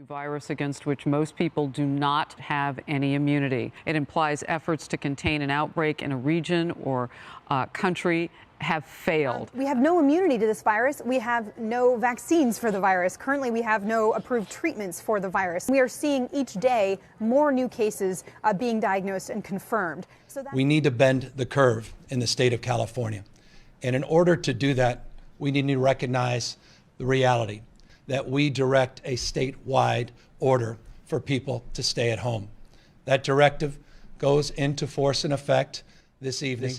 Virus against which most people do not have any immunity. It implies efforts to contain an outbreak in a region or country have failed. We have no immunity to this virus. We have no vaccines for the virus. Currently, we have no approved treatments for the virus. We are seeing each day more new cases being diagnosed and confirmed. We need to bend the curve in the state of California. And in order to do that, we need to recognize the reality that we direct a statewide order for people to stay at home. That directive goes into force and effect this evening.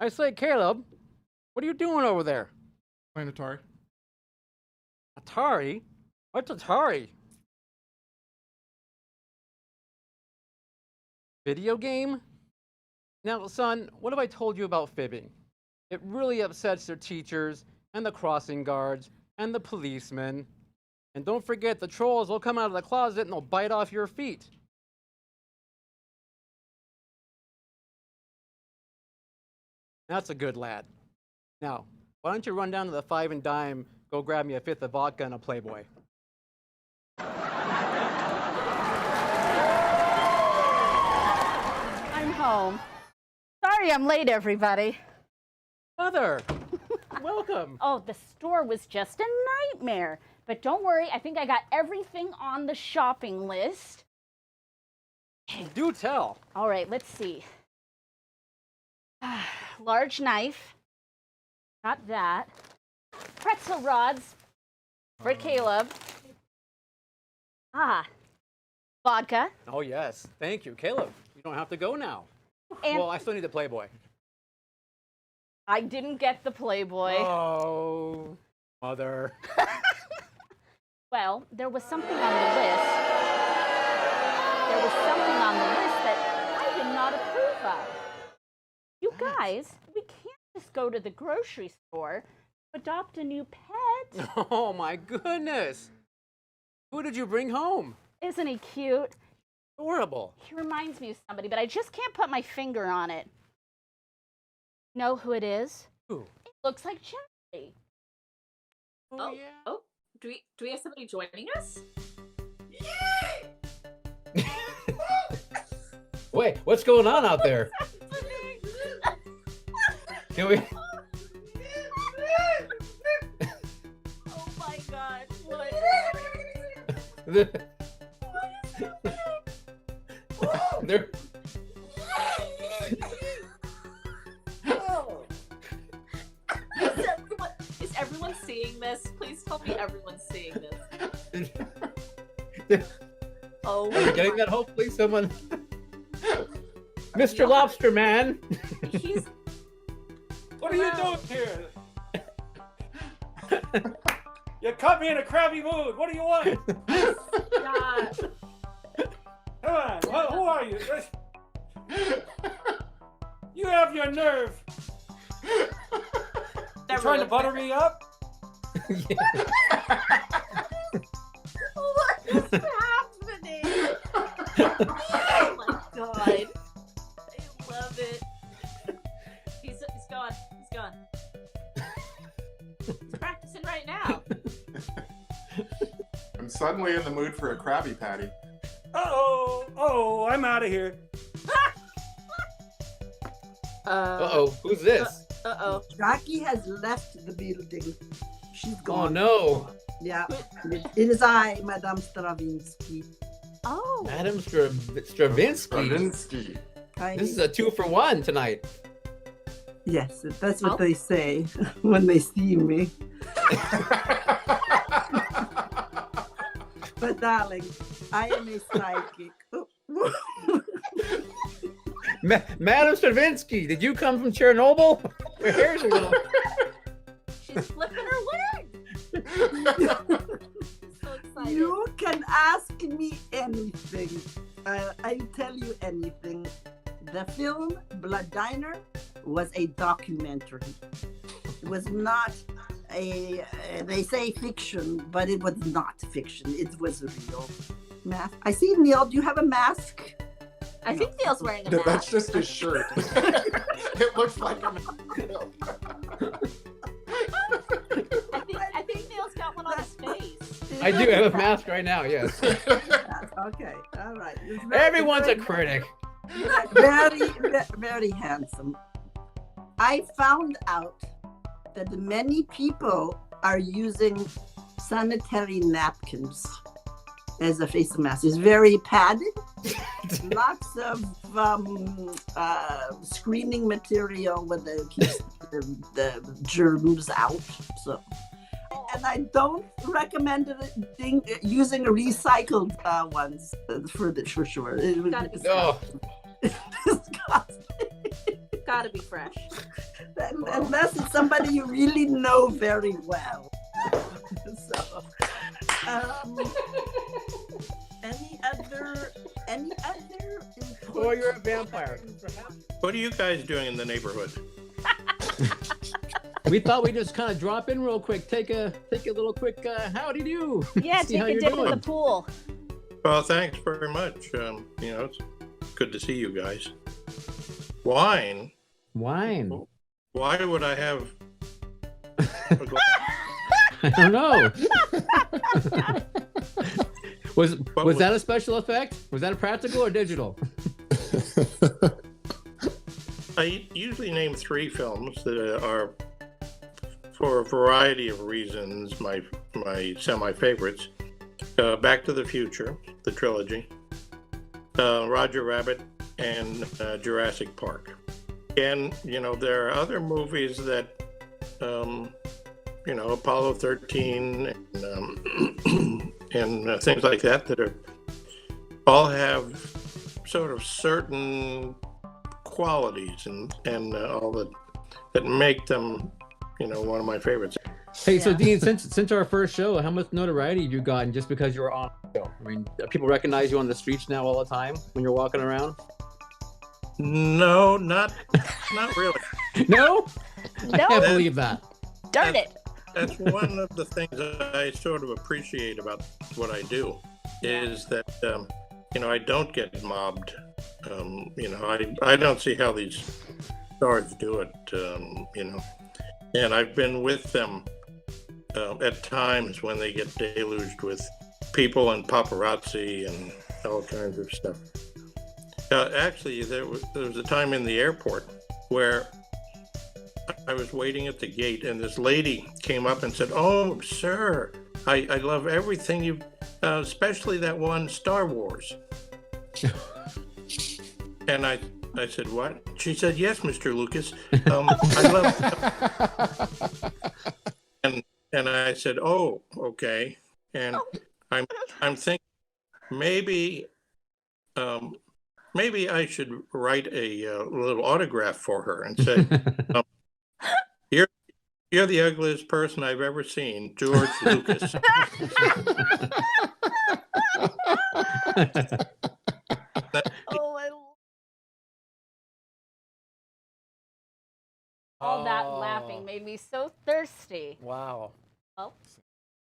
I say, Caleb, what are you doing over there? Playing Atari. Atari? What's Atari? Video game? Now, son, what have I told you about fibbing? It really upsets your teachers and the crossing guards and the policemen. And don't forget, the trolls will come out of the closet and they'll bite off your feet. That's a good lad. Now, why don't you run down to the Five and Dime, go grab me a fifth of vodka and a Playboy. I'm home. Sorry I'm late, everybody. Mother, welcome. Oh, the store was just a nightmare. But don't worry, I think I got everything on the shopping list. Do tell. All right, let's see. Large knife. Got that. Pretzel rods for Caleb. Vodka. Oh, yes. Thank you, Caleb. You don't have to go now. And well, I still need the Playboy. I didn't get the Playboy. Oh, Mother. Well, there was something on the list. There was something on the list that I did not approve of. You guys, we can't just go to the grocery store, adopt a new pet. Oh, my goodness. Who did you bring home? Isn't he cute? Adorable. He reminds me of somebody, but I just can't put my finger on it. Know who it is? Who? It looks like Jeffrey. Oh, yeah. Oh, do we have somebody joining us? Wait, what's going on out there? Can we? Oh my God! What? There. Oh. Is everyone seeing this? Please tell me everyone's seeing this. Oh. Are you getting that? Hopefully, someone. Mr. Lobster Man. You caught me in a crabby mood. What do you want? Stop. Come on. Who are you? You have your nerve. You trying to butter me up? What is happening? Oh my god. I love it. He's gone. He's gone. He's practicing right now. I'm suddenly in the mood for a Krabby Patty. Oh, I'm out of here. Uh-oh, who's this? Uh-oh. Jackie has left the building. She's gone. Oh no. Yeah. It is I, Madame Stravinsky. Oh. Madam Stravinsky. Stravinsky. This is a 2-for-1 tonight. Yes, that's what they say when they see me. But darling, I am a psychic. Madam Stravinsky, did you come from Chernobyl? Your hair's a little... She's flipping her wig. So excited. You can ask me anything. I'll tell you anything. The film Blood Diner was a documentary. It was not they say fiction, but it was not fiction. It was real. Mask. I see, Neil, do you have a mask? I think Neil's wearing a No, mask. that's just his shirt. It looks like I'm. I think Neil's got one on his face. I do have a mask right now, yes. Okay, all right. Everyone's a critic. Very, very handsome. I found out that many people are using sanitary napkins as a face mask. It's very padded. Lots of screening material with keeps the germs out. So, and I don't recommend using recycled ones for sure. Oh. Gotta be fresh. Unless it's somebody you really know very well. So, any other Oh, you're a vampire. What are you guys doing in the neighborhood? We thought we'd just kind of drop in real quick, take a little quick howdy do. Yeah, See take how a you're dip in doing. the pool. Well, thanks very much. It's good to see you guys. Wine? Wine. Why would I have a glass? I don't know. Was was- that a special effect? Was that a practical or digital? I usually name 3 films that are, for a variety of reasons, my semi-favorites. Back to the Future, the trilogy, Roger Rabbit, and Jurassic Park. And, there are other movies that, Apollo 13 and things like that all have sort of certain qualities and all that make them, one of my favorites. Hey, so Dean, since our first show, how much notoriety have you gotten just because you were on the show? I mean, people recognize you on the streets now all the time when you're walking around? No, not really. No? I No. can't believe that. Darn it. That's one of the things that I sort of appreciate about what I do, is that I don't get mobbed. I don't see how these stars do it. And I've been with them at times when they get deluged with people and paparazzi and all kinds of stuff. Actually, there was a time in the airport where I was waiting at the gate, and this lady came up and said, "Oh, sir, I love everything you, especially that one Star Wars." And I said, "What?" She said, "Yes, Mr. Lucas. I love." And I said, "Oh, okay." And I'm thinking maybe I should write a little autograph for her and say, You're the ugliest person I've ever seen, George Lucas. Oh, all that laughing made me so thirsty. Wow. Well,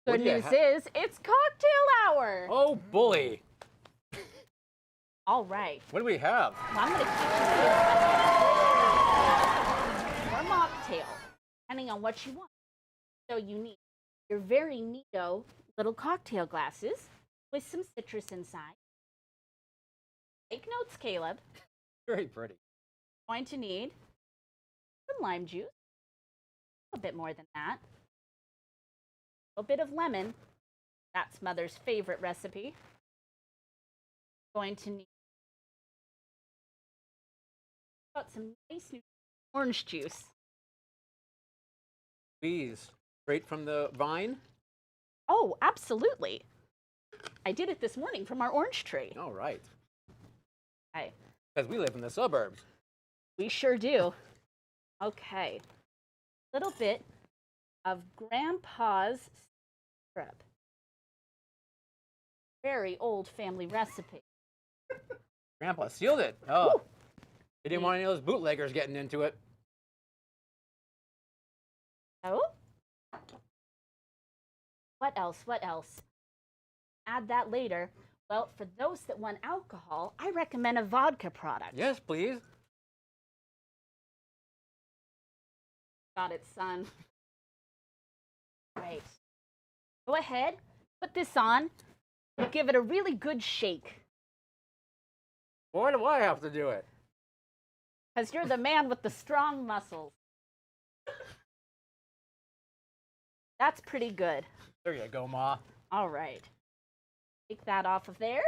What good do you news ha- is it's cocktail hour. Oh, bully. All right. What do we have? Well, I'm going to teach you or mocktail, depending on what you want. So you need your very neato little cocktail glasses with some citrus inside. Take notes, Caleb. Very pretty. Going to need some lime juice, a bit more than that, a little bit of lemon. That's Mother's favorite recipe. Going to need some nice new orange juice. Please. Straight from the vine? Oh, absolutely. I did it this morning from our orange tree. All right. Okay. Because we live in the suburbs. We sure do. Okay. A little bit of Grandpa's syrup. Very old family recipe. Grandpa sealed it. Oh. Woo. He didn't want any of those bootleggers getting into it. Oh? What else? What else? Add that later. Well, for those that want alcohol, I recommend a vodka product. Yes, please. Got it, son. Right. Go ahead, put this on. Give it a really good shake. Why do I have to do it? Because you're the man with the strong muscles. That's pretty good. There you go, Ma. All right. Take that off of there.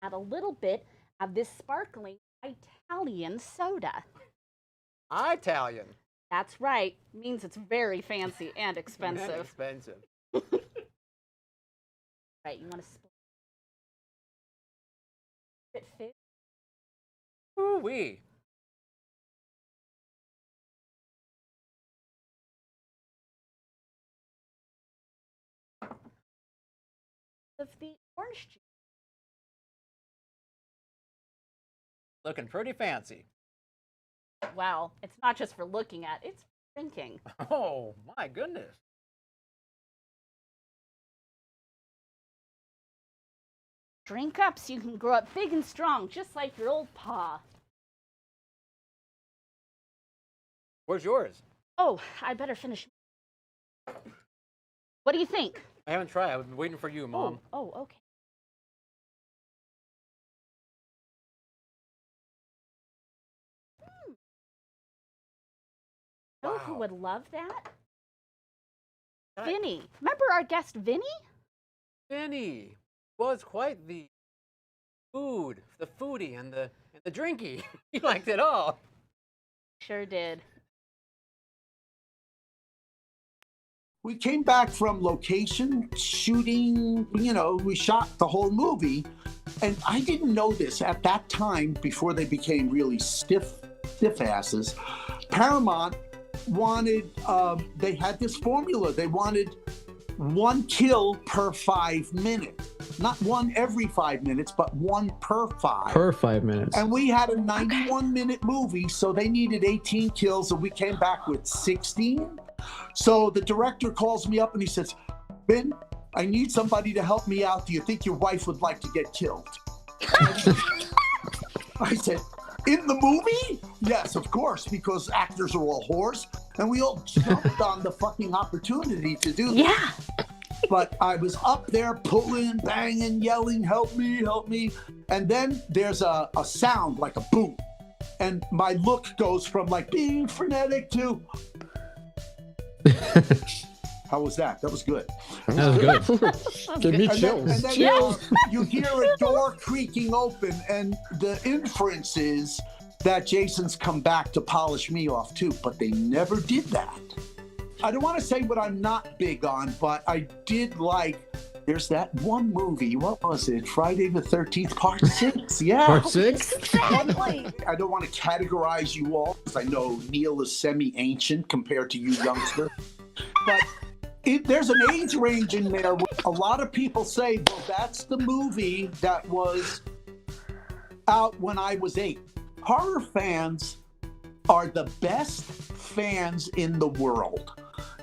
Add a little bit of this sparkling Italian soda. Italian. That's right. Means it's very fancy and expensive. And expensive. Right, you want to split it fit? Ooh-wee. Of the orange juice. Looking pretty fancy. Wow, it's not just for looking at, it's for drinking. Oh, my goodness. Drink up so you can grow up big and strong, just like your old pa. Where's yours? Oh, I better finish. What do you think? I haven't tried. I've been waiting for you, Mom. Oh, okay. You know who would love that? Vinny. Remember our guest Vinny? Vinny was quite the foodie and the drinky. He liked it all. Sure did. We came back from location shooting, we shot the whole movie. And I didn't know this at that time, before they became really stiff asses. Paramount wanted, they had this formula. They wanted 1 kill per 5 minutes. Not one every 5 minutes, but 1 per 5. Per 5 minutes. And we had a 91-minute movie, so they needed 18 kills, and we came back with 16. So the director calls me up and he says, Ben, I need somebody to help me out. Do you think your wife would like to get killed? I said, in the movie? Yes, of course, because actors are all whores. And we all jumped on the fucking opportunity to do that. Yeah. But I was up there pulling, banging, yelling, help me, help me. And then there's a sound like a boom. And my look goes from like being frenetic to... How was that? That was good. That was good. Give me chills. And then Chills. you hear a door creaking open, and the inference is that Jason's come back to polish me off too, but they never did that. I don't want to say what I'm not big on, but I did like There's that one movie. What was it? Friday the 13th, Part 6. Yeah. Part 6? Exactly. I don't want to categorize you all because I know Neil is semi-ancient compared to you youngsters. But there's an age range in there where a lot of people say, well, that's the movie that was out when I was 8. Horror fans are the best fans in the world.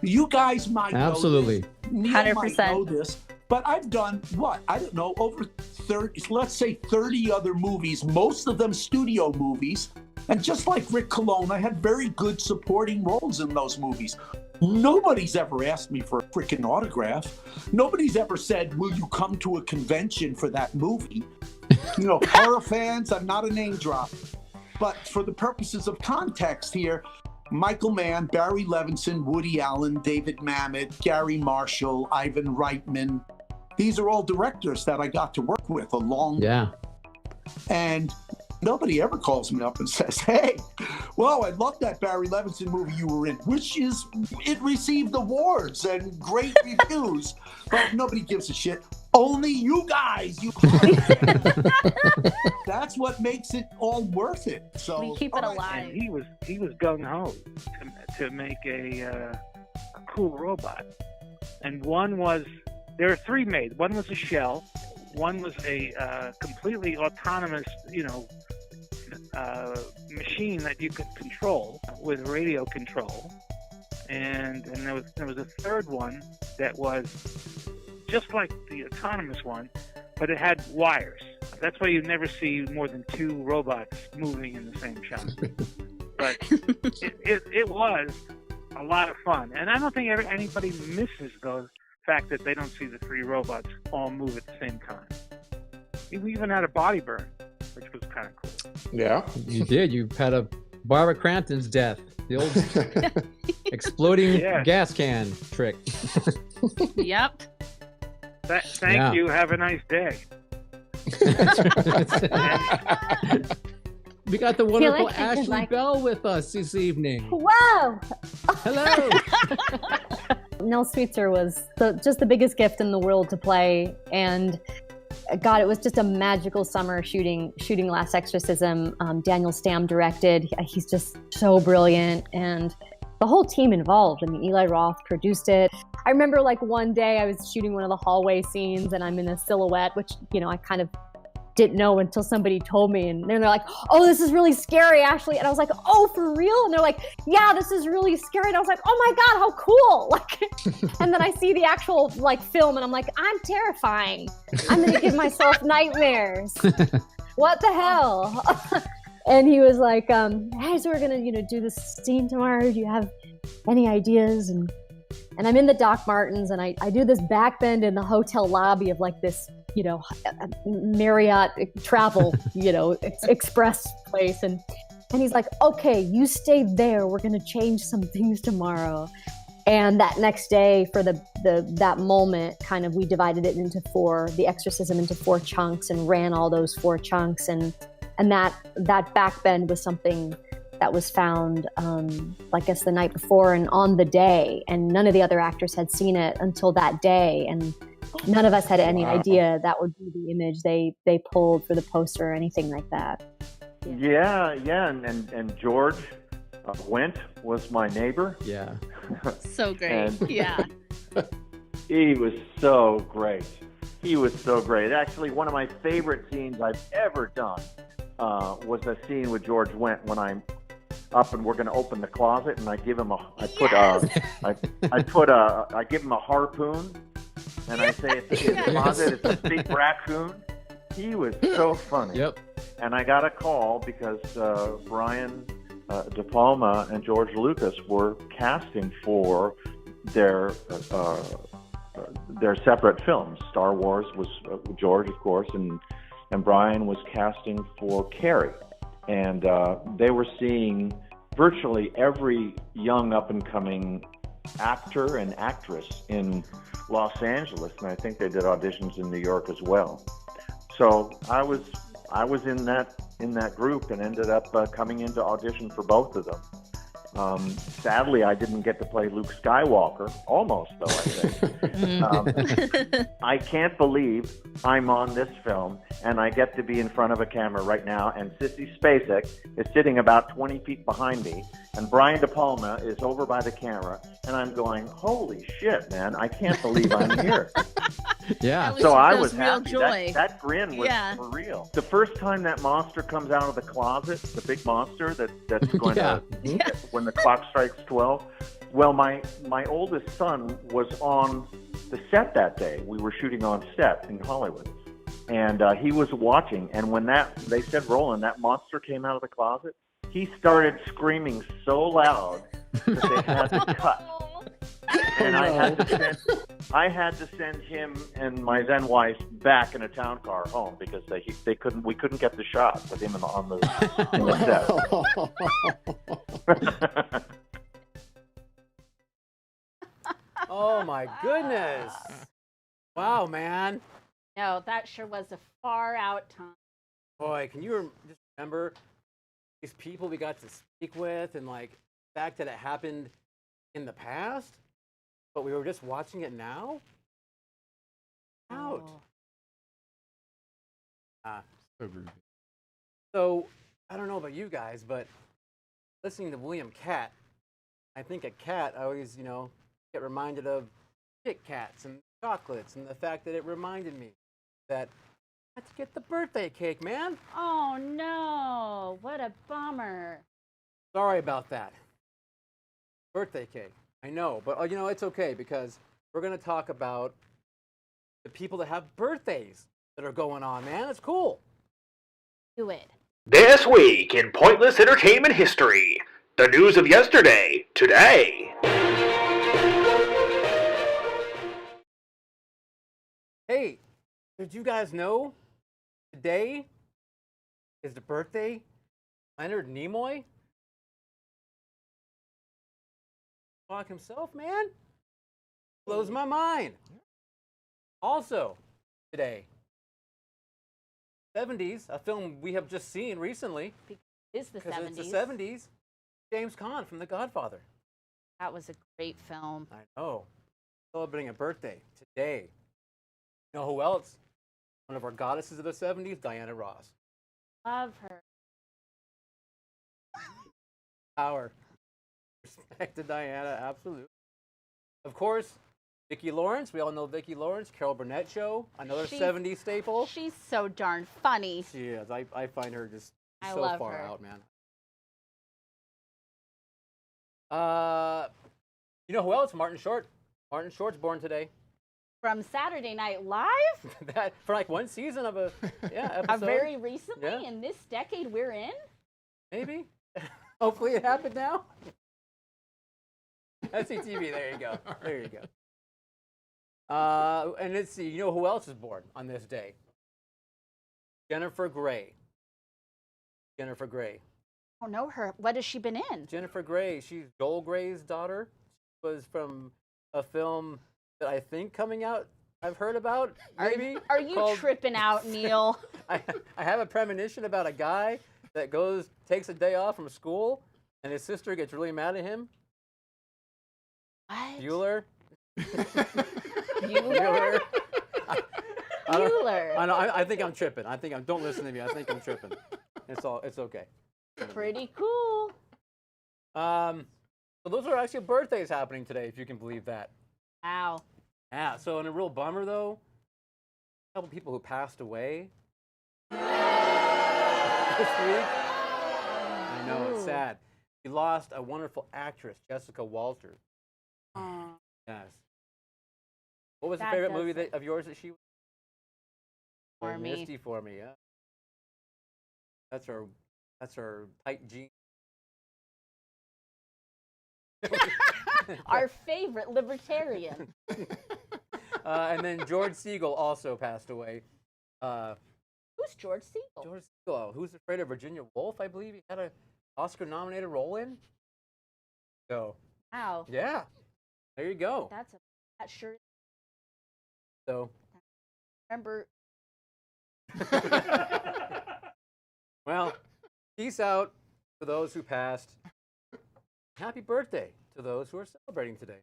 You guys might Absolutely. know this. Neil 100%. might know this. But I've done, I don't know, over 30, let's say 30 other movies, most of them studio movies. And just like Rick Colon, I had very good supporting roles in those movies. Nobody's ever asked me for a freaking autograph. Nobody's ever said, will you come to a convention for that movie? You know, horror fans, I'm not a name drop. But for the purposes of context here, Michael Mann, Barry Levinson, Woody Allen, David Mamet, Gary Marshall, Ivan Reitman. These are all directors that I got to work with and nobody ever calls me up and says, hey, well, I love that Barry Levinson movie you were in, it received awards and great reviews, but nobody gives a shit. Only you guys, that's what makes it all worth it. So we keep it alive. And he was gung ho to make a cool robot, and there are 3 made. One was a shell, one was a completely autonomous, machine that you could control with radio control, and there was a third one that was just like the autonomous one, but it had wires. That's why you never see more than 2 robots moving in the same shot. But it was a lot of fun, and I don't think anybody misses the fact that they don't see the 3 robots all move at the same time. We even had a body burn, which was kind of cool. Yeah. You did. You had a Barbara Crampton's death. The old exploding gas can trick. Yep. Thank you. Have a nice day. We got the wonderful like Ashley Bell with us this evening. Wow! Hello! Nell Sweetser was just the biggest gift in the world to play, and God, it was just a magical summer shooting Last Exorcism. Daniel Stamm directed. He's just so brilliant, and the whole team involved. I mean, Eli Roth produced it. I remember like one day I was shooting one of the hallway scenes, and I'm in a silhouette, which, I kind of didn't know until somebody told me, and then they're like, oh, this is really scary, Ashley. And I was like, oh, for real? And they're like, yeah, this is really scary. And I was like, oh my God, how cool. And then I see the actual film, and I'm like, I'm terrifying. I'm gonna give myself nightmares. What the hell? And he was like, hey, so we're gonna do this scene tomorrow. Do you have any ideas? And I'm in the Doc Martens, and I do this back bend in the hotel lobby of this Marriott travel, express place. And he's like, okay, you stay there. We're going to change some things tomorrow. And that next day for that moment, kind of, we divided it into 4, the exorcism into 4 chunks, and ran all those 4 chunks. And that back bend was something that was found, I guess the night before and on the day. And none of the other actors had seen it until that day. And none of us had any idea that would be the image they pulled for the poster or anything like that. Yeah, and George Wendt was my neighbor. Yeah. So great. Yeah. He was so great. Actually, one of my favorite scenes I've ever done was a scene with George Wendt when I'm up and we're going to open the closet, and I give him I give him a harpoon. And I say, it's in the closet, it's a big raccoon. He was so funny. Yep. And I got a call because Brian De Palma and George Lucas were casting for their separate films. Star Wars was George, of course, and Brian was casting for Carrie. And they were seeing virtually every young up-and-coming actor and actress in Los Angeles, and I think they did auditions in New York as well. So I was in that group and ended up coming in to audition for both of them. Sadly, I didn't get to play Luke Skywalker. Almost, though, I think. I can't believe I'm on this film, and I get to be in front of a camera right now, and Sissy Spacek is sitting about 20 feet behind me, and Brian De Palma is over by the camera, and I'm going, holy shit, man, I can't believe I'm here. Yeah. So I was real happy. joy. That grin was for real. The first time that monster comes out of the closet, the big monster that's going to, when the clock strikes 12, well, my oldest son was on the set that day. We were shooting on set in Hollywood. And he was watching, and when they said, Roland, that monster came out of the closet, he started screaming so loud that they had to cut. And I had to send him and my then wife back in a town car home because we couldn't get the shot with him on the set. Oh my goodness! Wow, man. No, that sure was a far out time. Boy, can you just remember these people we got to speak with, and like the fact that it happened in the past, but we were just watching it now? Out. So, I don't know about you guys, but listening to William Catt, I think a cat, I always, get reminded of Kit Kats and chocolates, and the fact that it reminded me that let's get the birthday cake, man. Oh no, what a bummer. Sorry about that. Birthday cake. I know, but it's okay because we're going to talk about the people that have birthdays that are going on, man. It's cool. Do it. This week in Pointless Entertainment History, the news of yesterday, today. Hey, did you guys know today is the birthday of Leonard Nimoy? Spock himself, man. Blows my mind. Also, today, 70s, a film we have just seen recently. It's the 70s. It's the 70s. James Caan from The Godfather. That was a great film. I know. Celebrating a birthday today. You know who else? One of our goddesses of the 70s, Diana Ross. Love her. Power. Respect to Diana, absolutely. Of course, Vicki Lawrence. We all know Vicki Lawrence. Carol Burnett Show, another 70s staple. She's so darn funny. She is. I find her just I so love far her. out, man. You know who else? Martin Short. Martin Short's born today. From Saturday Night Live? That for like one season of a episode. Very recently Yeah. in this decade we're in? Maybe. Hopefully it happened now. SCTV, there you go. There you go. And let's see, you know who else is born on this day? Jennifer Grey. Jennifer Grey. I don't know her. What has she been in? Jennifer Grey, she's Joel Grey's daughter. She was from a film that I think coming out I've heard about, maybe. Are you tripping out, Neil? I have a premonition about a guy that takes a day off from school, and his sister gets really mad at him. What? Bueller. Bueller? Bueller. I think I'm tripping. Don't listen to me. I think I'm tripping. It's okay. Pretty cool. So those are actually birthdays happening today, if you can believe that. Wow. Yeah, so in a real bummer, though, a couple people who passed away this week. I know, it's sad. We lost a wonderful actress, Jessica Walters. Yes. What was the favorite movie of yours that she was? For me. Misty for me, yeah. That's her tight jeans. Our favorite libertarian. And then George Segal also passed away. Who's George Segal? George Segal, Who's Afraid of Virginia Woolf, I believe he had an Oscar-nominated role in. So. Wow. Yeah. There you go. That sure. So. Remember. Well, peace out for those who passed. happy birthday to those who are celebrating today.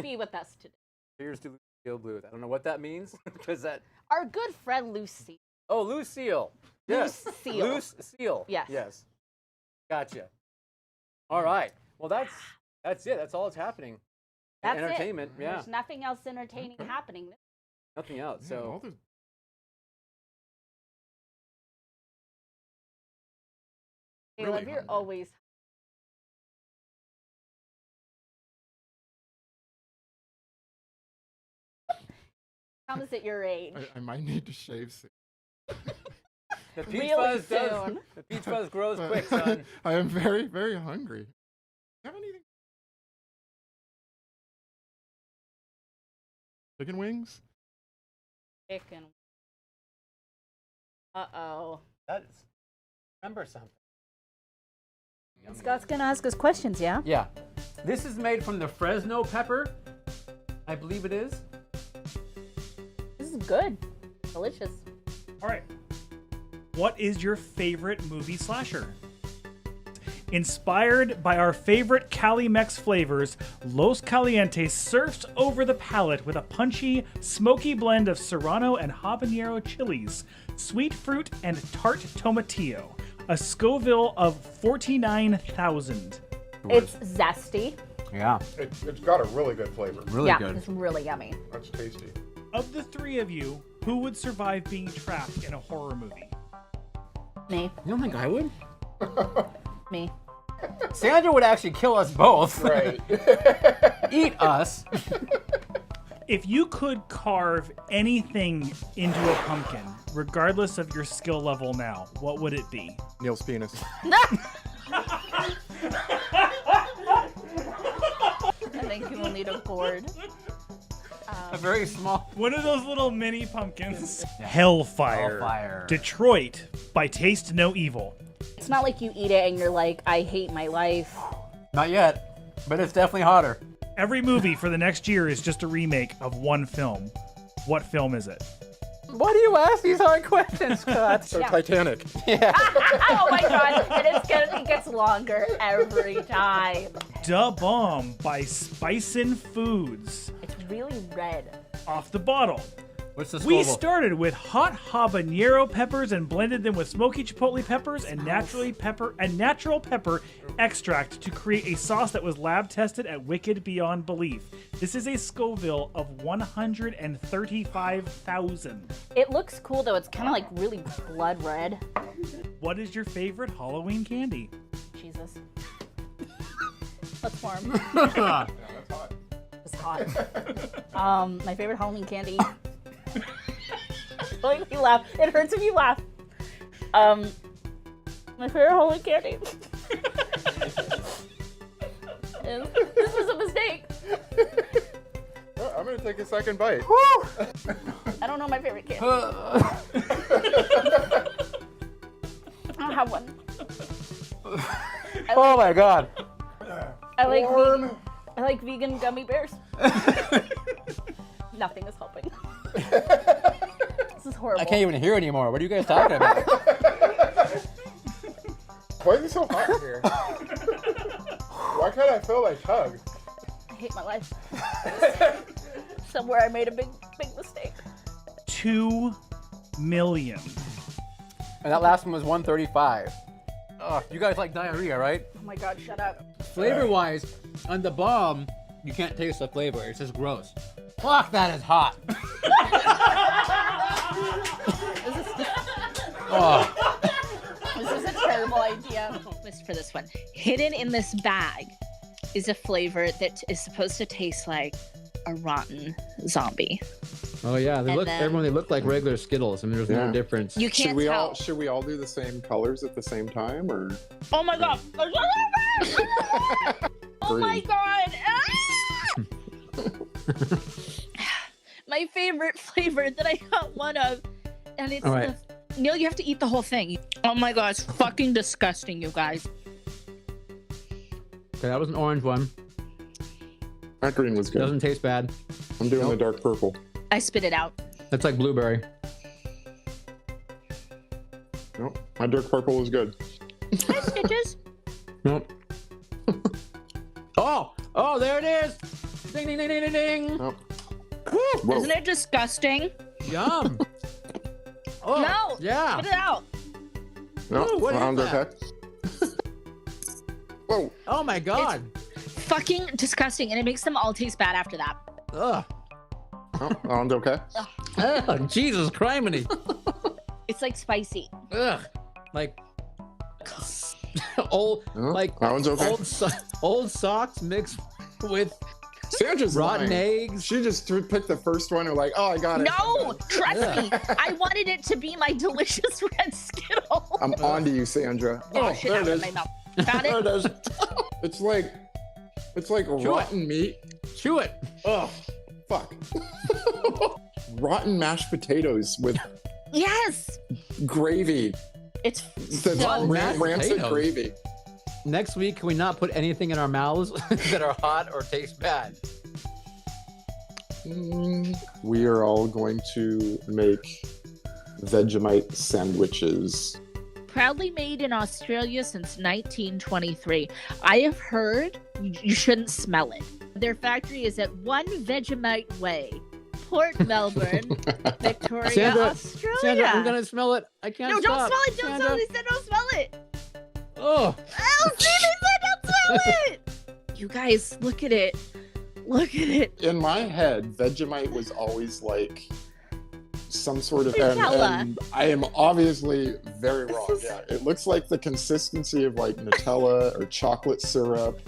Be with us today. Here's to Lucille Bluth. I don't know what that means because that. Our good friend Lucy. Oh, Lucille. Yes. Lucille. Lucille. Yes. Yes. Gotcha. All right. Well, that's it. That's all that's happening. That's entertainment. it. Yeah. There's nothing else entertaining happening. Nothing else. So. Caleb, Really you're always. Comes at your age. I might need to shave soon. The peach Really fuzz does. soon. The peach fuzz grows quick, son. I am very, very hungry. Have anything? Chicken wings? Chicken. Uh-oh. That's. Remember something. Scott's gonna ask us questions, yeah? Yeah. This is made from the Fresno pepper. I believe it is. This is good. Delicious. All right. What is your favorite movie slasher? Inspired by our favorite Cali Mex flavors, Los Calientes surfs over the palate with a punchy, smoky blend of serrano and habanero chilies, sweet fruit, and tart tomatillo. A Scoville of 49,000. It's zesty. Yeah. It's got a really good flavor. Really yeah, good. It's really yummy. That's tasty. Of the three of you, who would survive being trapped in a horror movie? Me. You don't think I would? Me. Sandra would actually kill us both. Right. Eat us. If you could carve anything into a pumpkin, regardless of your skill level now, what would it be? Neil's penis. I think you will need a board. A very small. One of those little mini pumpkins. Hellfire. Hellfire. Detroit, by Taste No Evil. It's not like you eat it and you're like, I hate my life. Not yet, but it's definitely hotter. Every movie for the next year is just a remake of one film. What film is it? Why do you ask these hard questions, Scott? So Titanic. Yeah. Oh my god, and it gets longer every time. Da Bomb by Spicin' Foods. It's really red. Off the bottle. What's the We Scoville? started with hot habanero peppers and blended them with smoky chipotle peppers and natural pepper extract to create a sauce that was lab tested at wicked beyond belief. This is a Scoville of 135,000. It looks cool though. It's kind of like really blood red. What is your favorite Halloween candy? Jesus. That's warm. That's hot. It's hot. My favorite Halloween candy. Don't make me laugh. It hurts if you laugh. My favorite Halloween candy. This was a mistake. I'm gonna take a second bite. I don't know my favorite candy. I don't have one. Oh my god. I like vegan gummy bears. Nothing is helping. This is horrible. I can't even hear anymore. What are you guys talking about? Why is it so hot in here? Why can't I feel like tug? I hate my life. Somewhere I made a big mistake. 2 million. And that last one was 135. Oh, you guys like diarrhea, right? Oh my god, shut up. Flavor-wise, on the bomb, you can't taste the flavor. It's just gross. Fuck, that is hot. Oh. This is a terrible idea. Twist for this one. Hidden in this bag is a flavor that is supposed to taste like a rotten zombie. Oh yeah, they And look. then- Everyone, they look like regular Skittles. I mean, there's no difference. You can't should we tell. all should we all do the same colors at the same time, or? Oh my god. Oh my god. Ah! My favorite flavor that I got one of, and it's All right. Neil, you have to eat the whole thing. Oh my god, it's fucking disgusting, you guys. Okay, that was an orange one. That green was good. Doesn't taste bad. I'm doing the dark purple. I spit it out. That's like blueberry. Nope, my dark purple was good. Hi, Stitches. Nope. Oh, there it is. Ding, ding, ding, ding, ding, ding. Oh. Woo, isn't it disgusting? Yum. Oh, no. Yeah. Spit it out. No, Ooh, what is sounds that? okay. Whoa. Oh my God. It's fucking disgusting, and it makes them all taste bad after that. Ugh. Oh, sounds okay. Oh, Jesus criminy. It's like spicy. Ugh. Like old, like that one's okay. old socks mixed with Sandra's rotten lying. eggs. She just picked the first one and like, oh, I got it. No, trust me. I wanted it to be my delicious red Skittle. I'm on to you, Sandra. Oh, shit there out it of is. my mouth. Found There it? it is. It's like rotten meat. Chew it. Oh, fuck. Rotten mashed potatoes with Yes. gravy. It's That's so rancid gravy. Next week, can we not put anything in our mouths that are hot or taste bad? We are all going to make Vegemite sandwiches. proudly made in Australia since 1923. I have heard you shouldn't smell it. Their factory is at 1 Vegemite Way, Port Melbourne, Victoria, Sandra, Australia. Sandra, I'm gonna smell it. I can't No, don't stop. smell it. Don't Sandra. smell it. They said don't smell it. Oh. Oh, see, they said don't smell it. You guys, look at it. Look at it. In my head, Vegemite was always like some sort of, Nutella. and I am obviously very wrong. Yeah, it looks like the consistency of like Nutella or chocolate syrup.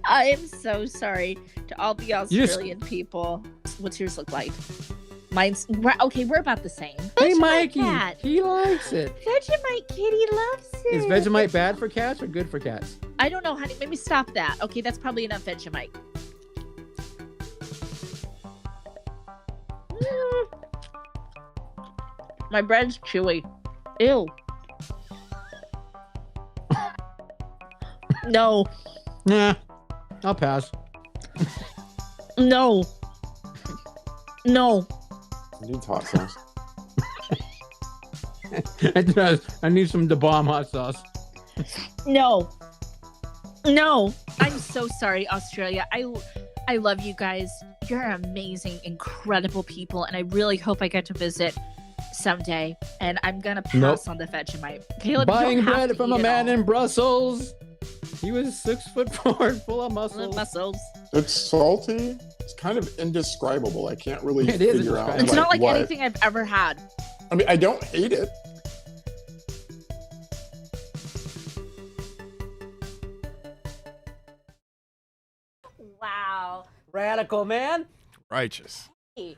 I am so sorry to all the Australian people. What's yours look like? Mine's okay. We're about the same. Hey, Vegemite Mikey, cat. he likes it. Vegemite kitty loves it. Is Vegemite bad for cats or good for cats? I don't know, honey. Maybe stop that. Okay, that's probably enough Vegemite. My bread's chewy. Ew. No. Nah, I'll pass. No. No. It needs hot sauce. It does. I need some Da Bomb hot sauce. No. No. I'm so sorry, Australia. I love you guys. You're amazing, incredible people, and I really hope I get to visit someday. And I'm gonna pass on the Vegemite. Caleb, you Buying don't have bread to from eat a it man all. in Brussels. He was 6'4", full of muscles. Muscles. It's salty. It's kind of indescribable. I can't really It is figure out. indescribable. It's not like what. anything I've ever had. I mean, I don't hate it. Wow. Radical, man. Righteous. Hey,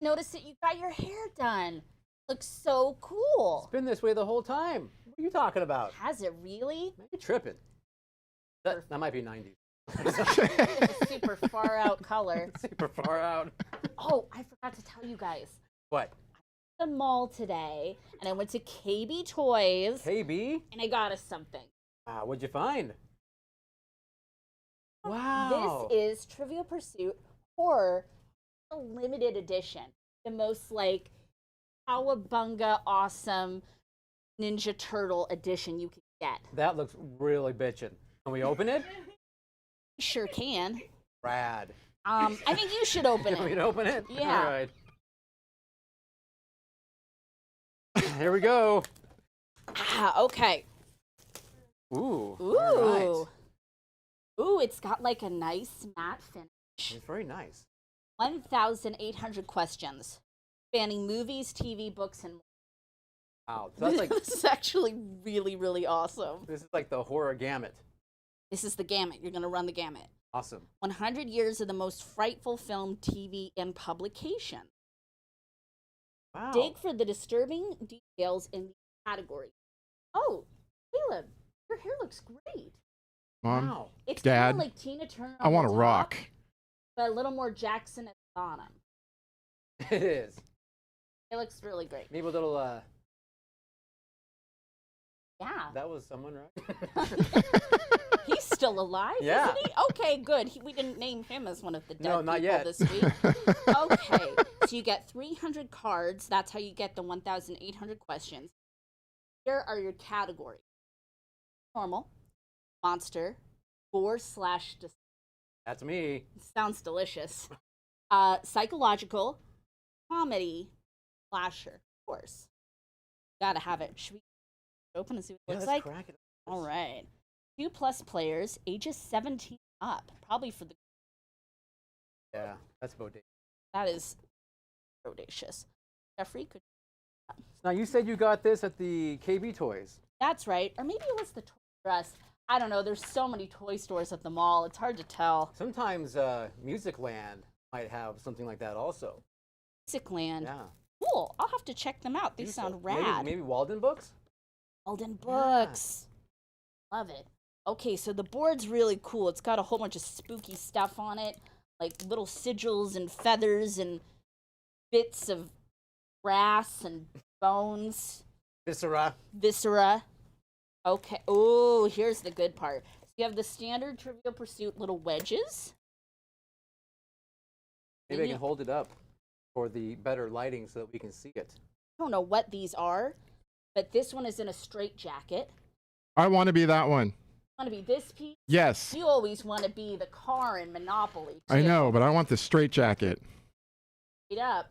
notice that you got your hair done. Looks so cool. It's been this way the whole time. What are you talking about? Has it really? You're tripping. That might be 90s. It's a super far out color. Super far out. Oh, I forgot to tell you guys. What? The mall today, and I went to KB Toys. KB? And I got us something. What'd you find? Wow. This is Trivial Pursuit Horror Limited Edition. The most like cowabunga awesome Ninja Turtle edition you can get. That looks really bitchin'. Can we open it? Sure can. Rad. I think you should open it. We can open it? Yeah. All right. Here we go. Okay. Ooh. Ooh. All right. Ooh, it's got like a nice matte finish. It's very nice. 1,800 questions, spanning movies, TV, books, and more. Wow. So that's like, This is actually really, really awesome. this is like the horror gamut. This is the gamut. You're going to run the gamut. Awesome. 100 years of the most frightful film, TV, and publication. Wow. Dig for the disturbing details in the category. Oh, Caleb, your hair looks great. Mom, Wow. It's Dad, kind of like Tina Turner. I want to rock. But a little more Jackson at the bottom. It is. It looks really great. Maybe a little, Yeah. that was someone, right? He's still alive, Yeah. isn't he? Okay, good. We didn't name him as one of the dead No, not people yet. this week. Okay, so you get 300 cards. That's how you get the 1,800 questions. Here are your categories. Normal, monster, gore/. That's me. Sounds delicious. Psychological, comedy, slasher. Of course. Gotta have it. Should we open and see what it looks like? Crack it. All right. 2+ players, ages 17 up. Probably for the. Yeah, that's bodacious. That is bodacious. Jeffrey, could. Now, you said you got this at the KB Toys. That's right. Or maybe it was the Toys R Us. I don't know. There's so many toy stores at the mall. It's hard to tell. Sometimes Music Land might have something like that also. Music Land. Yeah. Cool. I'll have to check them out. These sound rad. Maybe Walden Books? Walden Books. Yeah. Love it. Okay, so the board's really cool. It's got a whole bunch of spooky stuff on it, like little sigils and feathers and bits of brass and bones. Viscera. Okay. Oh, here's the good part. So you have the standard Trivial Pursuit little wedges. Maybe I can hold it up for the better lighting so that we can see it. I don't know what these are, but this one is in a straitjacket. I want to be that one. Want to be this piece? Yes. You always want to be the car in Monopoly, too. I know, but I want the straight jacket. Straight up.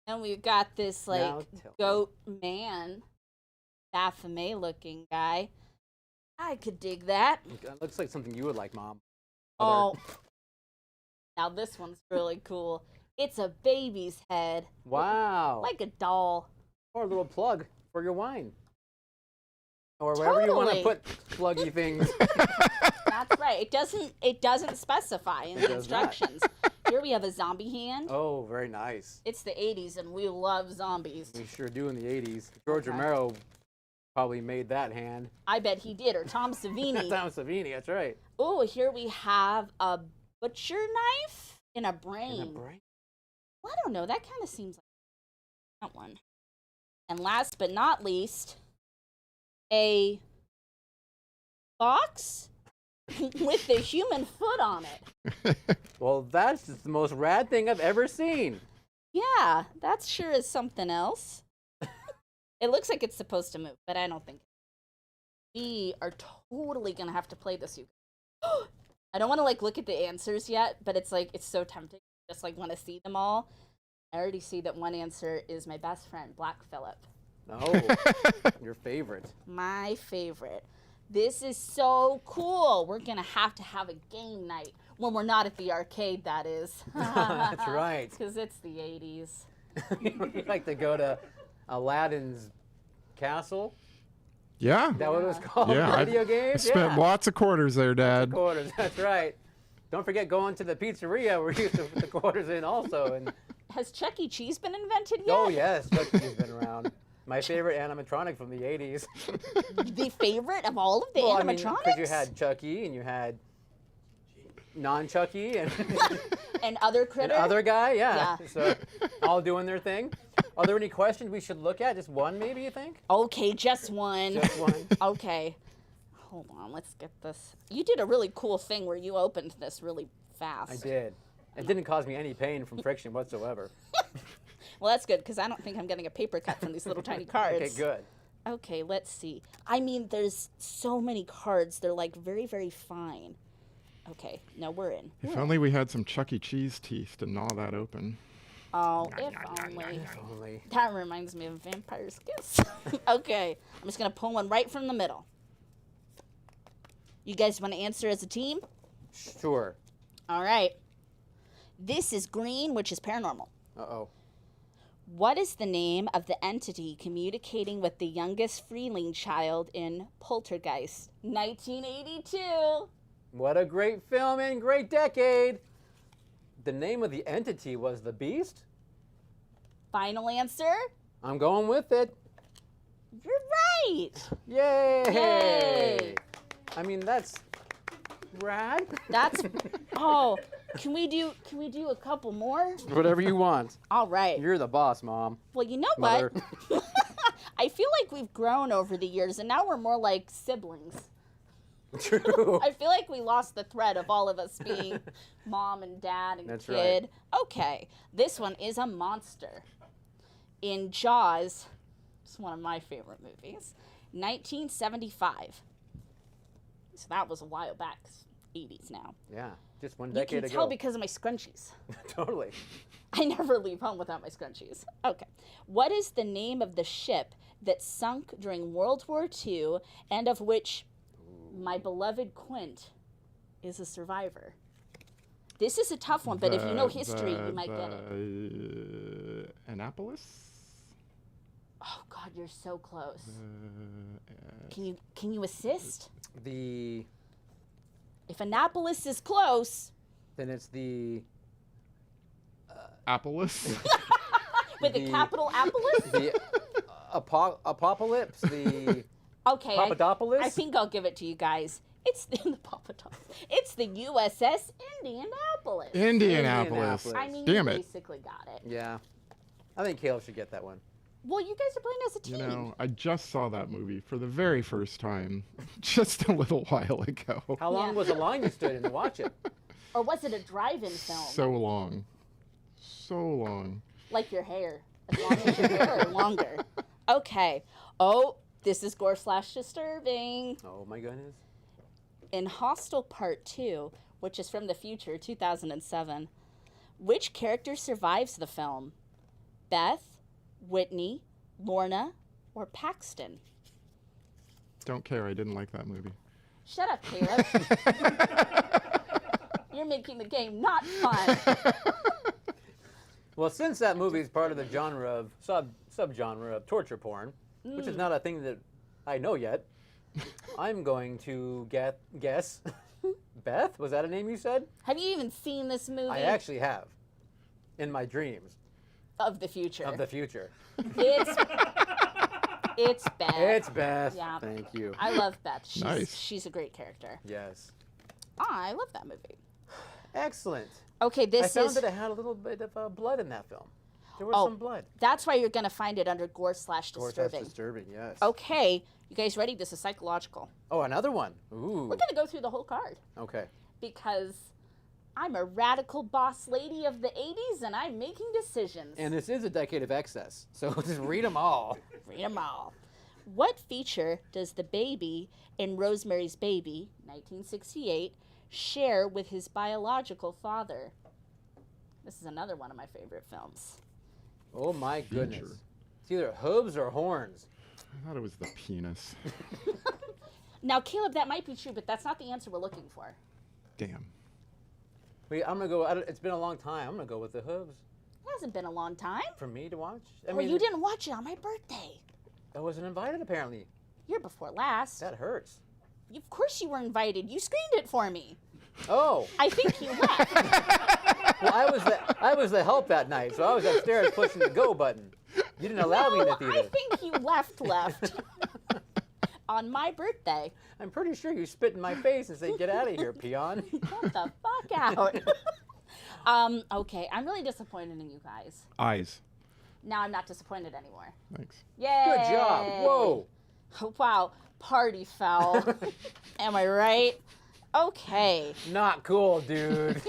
And we've got this, like, goat man, Baphomet looking guy. I could dig that. It looks like something you would like, Mom. Oh. Now this one's really cool. It's a baby's head. Wow. Like a doll. Or a little plug for your wine. Or wherever you want to put pluggy things. That's right. It doesn't specify in the instructions. Here we have a zombie hand. Oh, very nice. It's the 80s and we love zombies. We sure do in the 80s. George Romero probably made that hand. I bet he did, or Tom Savini. Tom Savini, that's right. Oh, here we have a butcher knife in a brain. Well, I don't know. That kind of seems like that one. And last but not least, a box with the human foot on it. Well, that's just the most rad thing I've ever seen. Yeah, that sure is something else. It looks like it's supposed to move, but I don't think. We are totally going to have to play this. I don't want to like look at the answers yet, but it's like, it's so tempting. Just like want to see them all. I already see that one answer is my best friend, Black Phillip. Oh, your favorite. My favorite. This is so cool. We're going to have a game night when we're not at the arcade, that is. That's right. Because it's the 80s. You like to go to Aladdin's castle? Yeah. Is that what it was called? Yeah. Video games? Spent lots of quarters there, Dad. Quarters, that's right. Don't forget going to the pizzeria where you used to put the quarters in also. And has Chuck E. Cheese been invented yet? oh, yes. Chuck E. Cheese has been around. My favorite animatronic from the 80s. The favorite of all of the animatronics? Because you had Chucky and you had non-Chucky and and other critter. And other guy, yeah. So all doing their thing. Are there any questions we should look at? Just one, maybe, you think? Okay, just one. Just one. Okay. Hold on, let's get this. You did a really cool thing where you opened this really fast. I did. It didn't cause me any pain from friction whatsoever. Well, that's good, because I don't think I'm getting a paper cut from these little tiny cards. Okay, good. Okay, let's see. I mean, there's so many cards. They're, like, very, very fine. Okay, no, we're in. If only we had some Chuck E. Cheese teeth to gnaw that open. Oh, if only. That reminds me of Vampire's Kiss. Okay, I'm just going to pull one right from the middle. You guys want to answer as a team? Sure. All right. This is green, which is paranormal. Uh-oh. What is the name of the entity communicating with the youngest Freeling child in Poltergeist? 1982. What a great film and great decade. The name of the entity was the Beast? Final answer? I'm going with it. You're right. Yay! Yay! I mean, that's rad. That's oh, can we do a couple more? Whatever you want. All right. You're the boss, Mom. Well, you know Mother. what? I feel like we've grown over the years, and now we're more like siblings. True. I feel like we lost the thread of all of us being mom and dad and That's kid. right. Okay, this one is a monster. In Jaws, it's one of my favorite movies, 1975. So that was a while back. 80s now. Yeah, just one You decade can ago. tell because of my scrunchies. Totally. I never leave home without my scrunchies. Okay. What is the name of the ship that sunk during World War II and of which my beloved Quint is a survivor? This is a tough one, but if you know history, you might get it. Annapolis? Oh God, you're so close. Can you assist? The If Annapolis is close, then it's the Apolis? with a capital Apolis? the apocalypse, the Okay, Papadopoulos? I think I'll give it to you guys. It's the Papadopoulos. It's the USS Indianapolis. Indianapolis. I mean, Damn you it. basically got it. Yeah. I think Caleb should get that one. Well, you guys are playing as a team. You know, I just saw that movie for the very first time just a little while ago. How long was the line you stood in to watch it? Or was it a drive-in film? So long. So long. Like your hair. As long as your hair or longer. Okay. Oh, this is gore/disturbing. Oh my goodness. In Hostel Part 2, which is from the future, 2007, which character survives the film? Beth, Whitney, Lorna, or Paxton? Don't care. I didn't like that movie. Shut up, Caleb. You're making the game not fun. Well, since that movie is part of the genre of subgenre of torture porn, which is not a thing that I know yet, I'm going to guess. Beth, was that a name you said? Have you even seen this movie? I actually have, in my dreams. Of the future. Of the future. It's Beth. It's Beth. Yeah. Thank you. I love Beth. Nice. She's a great character. Yes. I love that movie. Excellent. Okay, this I found is. that it had a little bit of blood in that film. There was some blood. That's why you're going to find it under gore/disturbing. Gore/disturbing, yes. Okay, you guys ready? This is psychological. Oh, another one. Ooh. We're going to go through the whole card Okay. because I'm a radical boss lady of the 80s and I'm making decisions. And this is a decade of excess, so just read them all. Read them all. What feature does the baby in Rosemary's Baby, 1968, share with his biological father? This is another one of my favorite films. Oh my goodness. Feature. It's either hooves or horns. I thought it was the penis. Now, Caleb, that might be true, but that's not the answer we're looking for. Damn. Wait, I'm gonna go. It's been a long time. I'm gonna go with the hooves. It hasn't been a long time. For me to watch. Well, you didn't watch it on my birthday. I wasn't invited apparently. Year before last. That hurts. Of course you were invited. You screened it for me. Oh. I think you left. Well, I was the help that night, so I was upstairs pushing the go button. You didn't allow me in the theater. I think you left. On my birthday. I'm pretty sure you spit in my face and said, "Get out of here, peon." Get the fuck out. Okay, I'm really disappointed in you guys. Eyes. Now I'm not disappointed anymore. Thanks. Yay! Good job. Whoa. Wow, party foul. Am I right? Okay. Not cool, dude.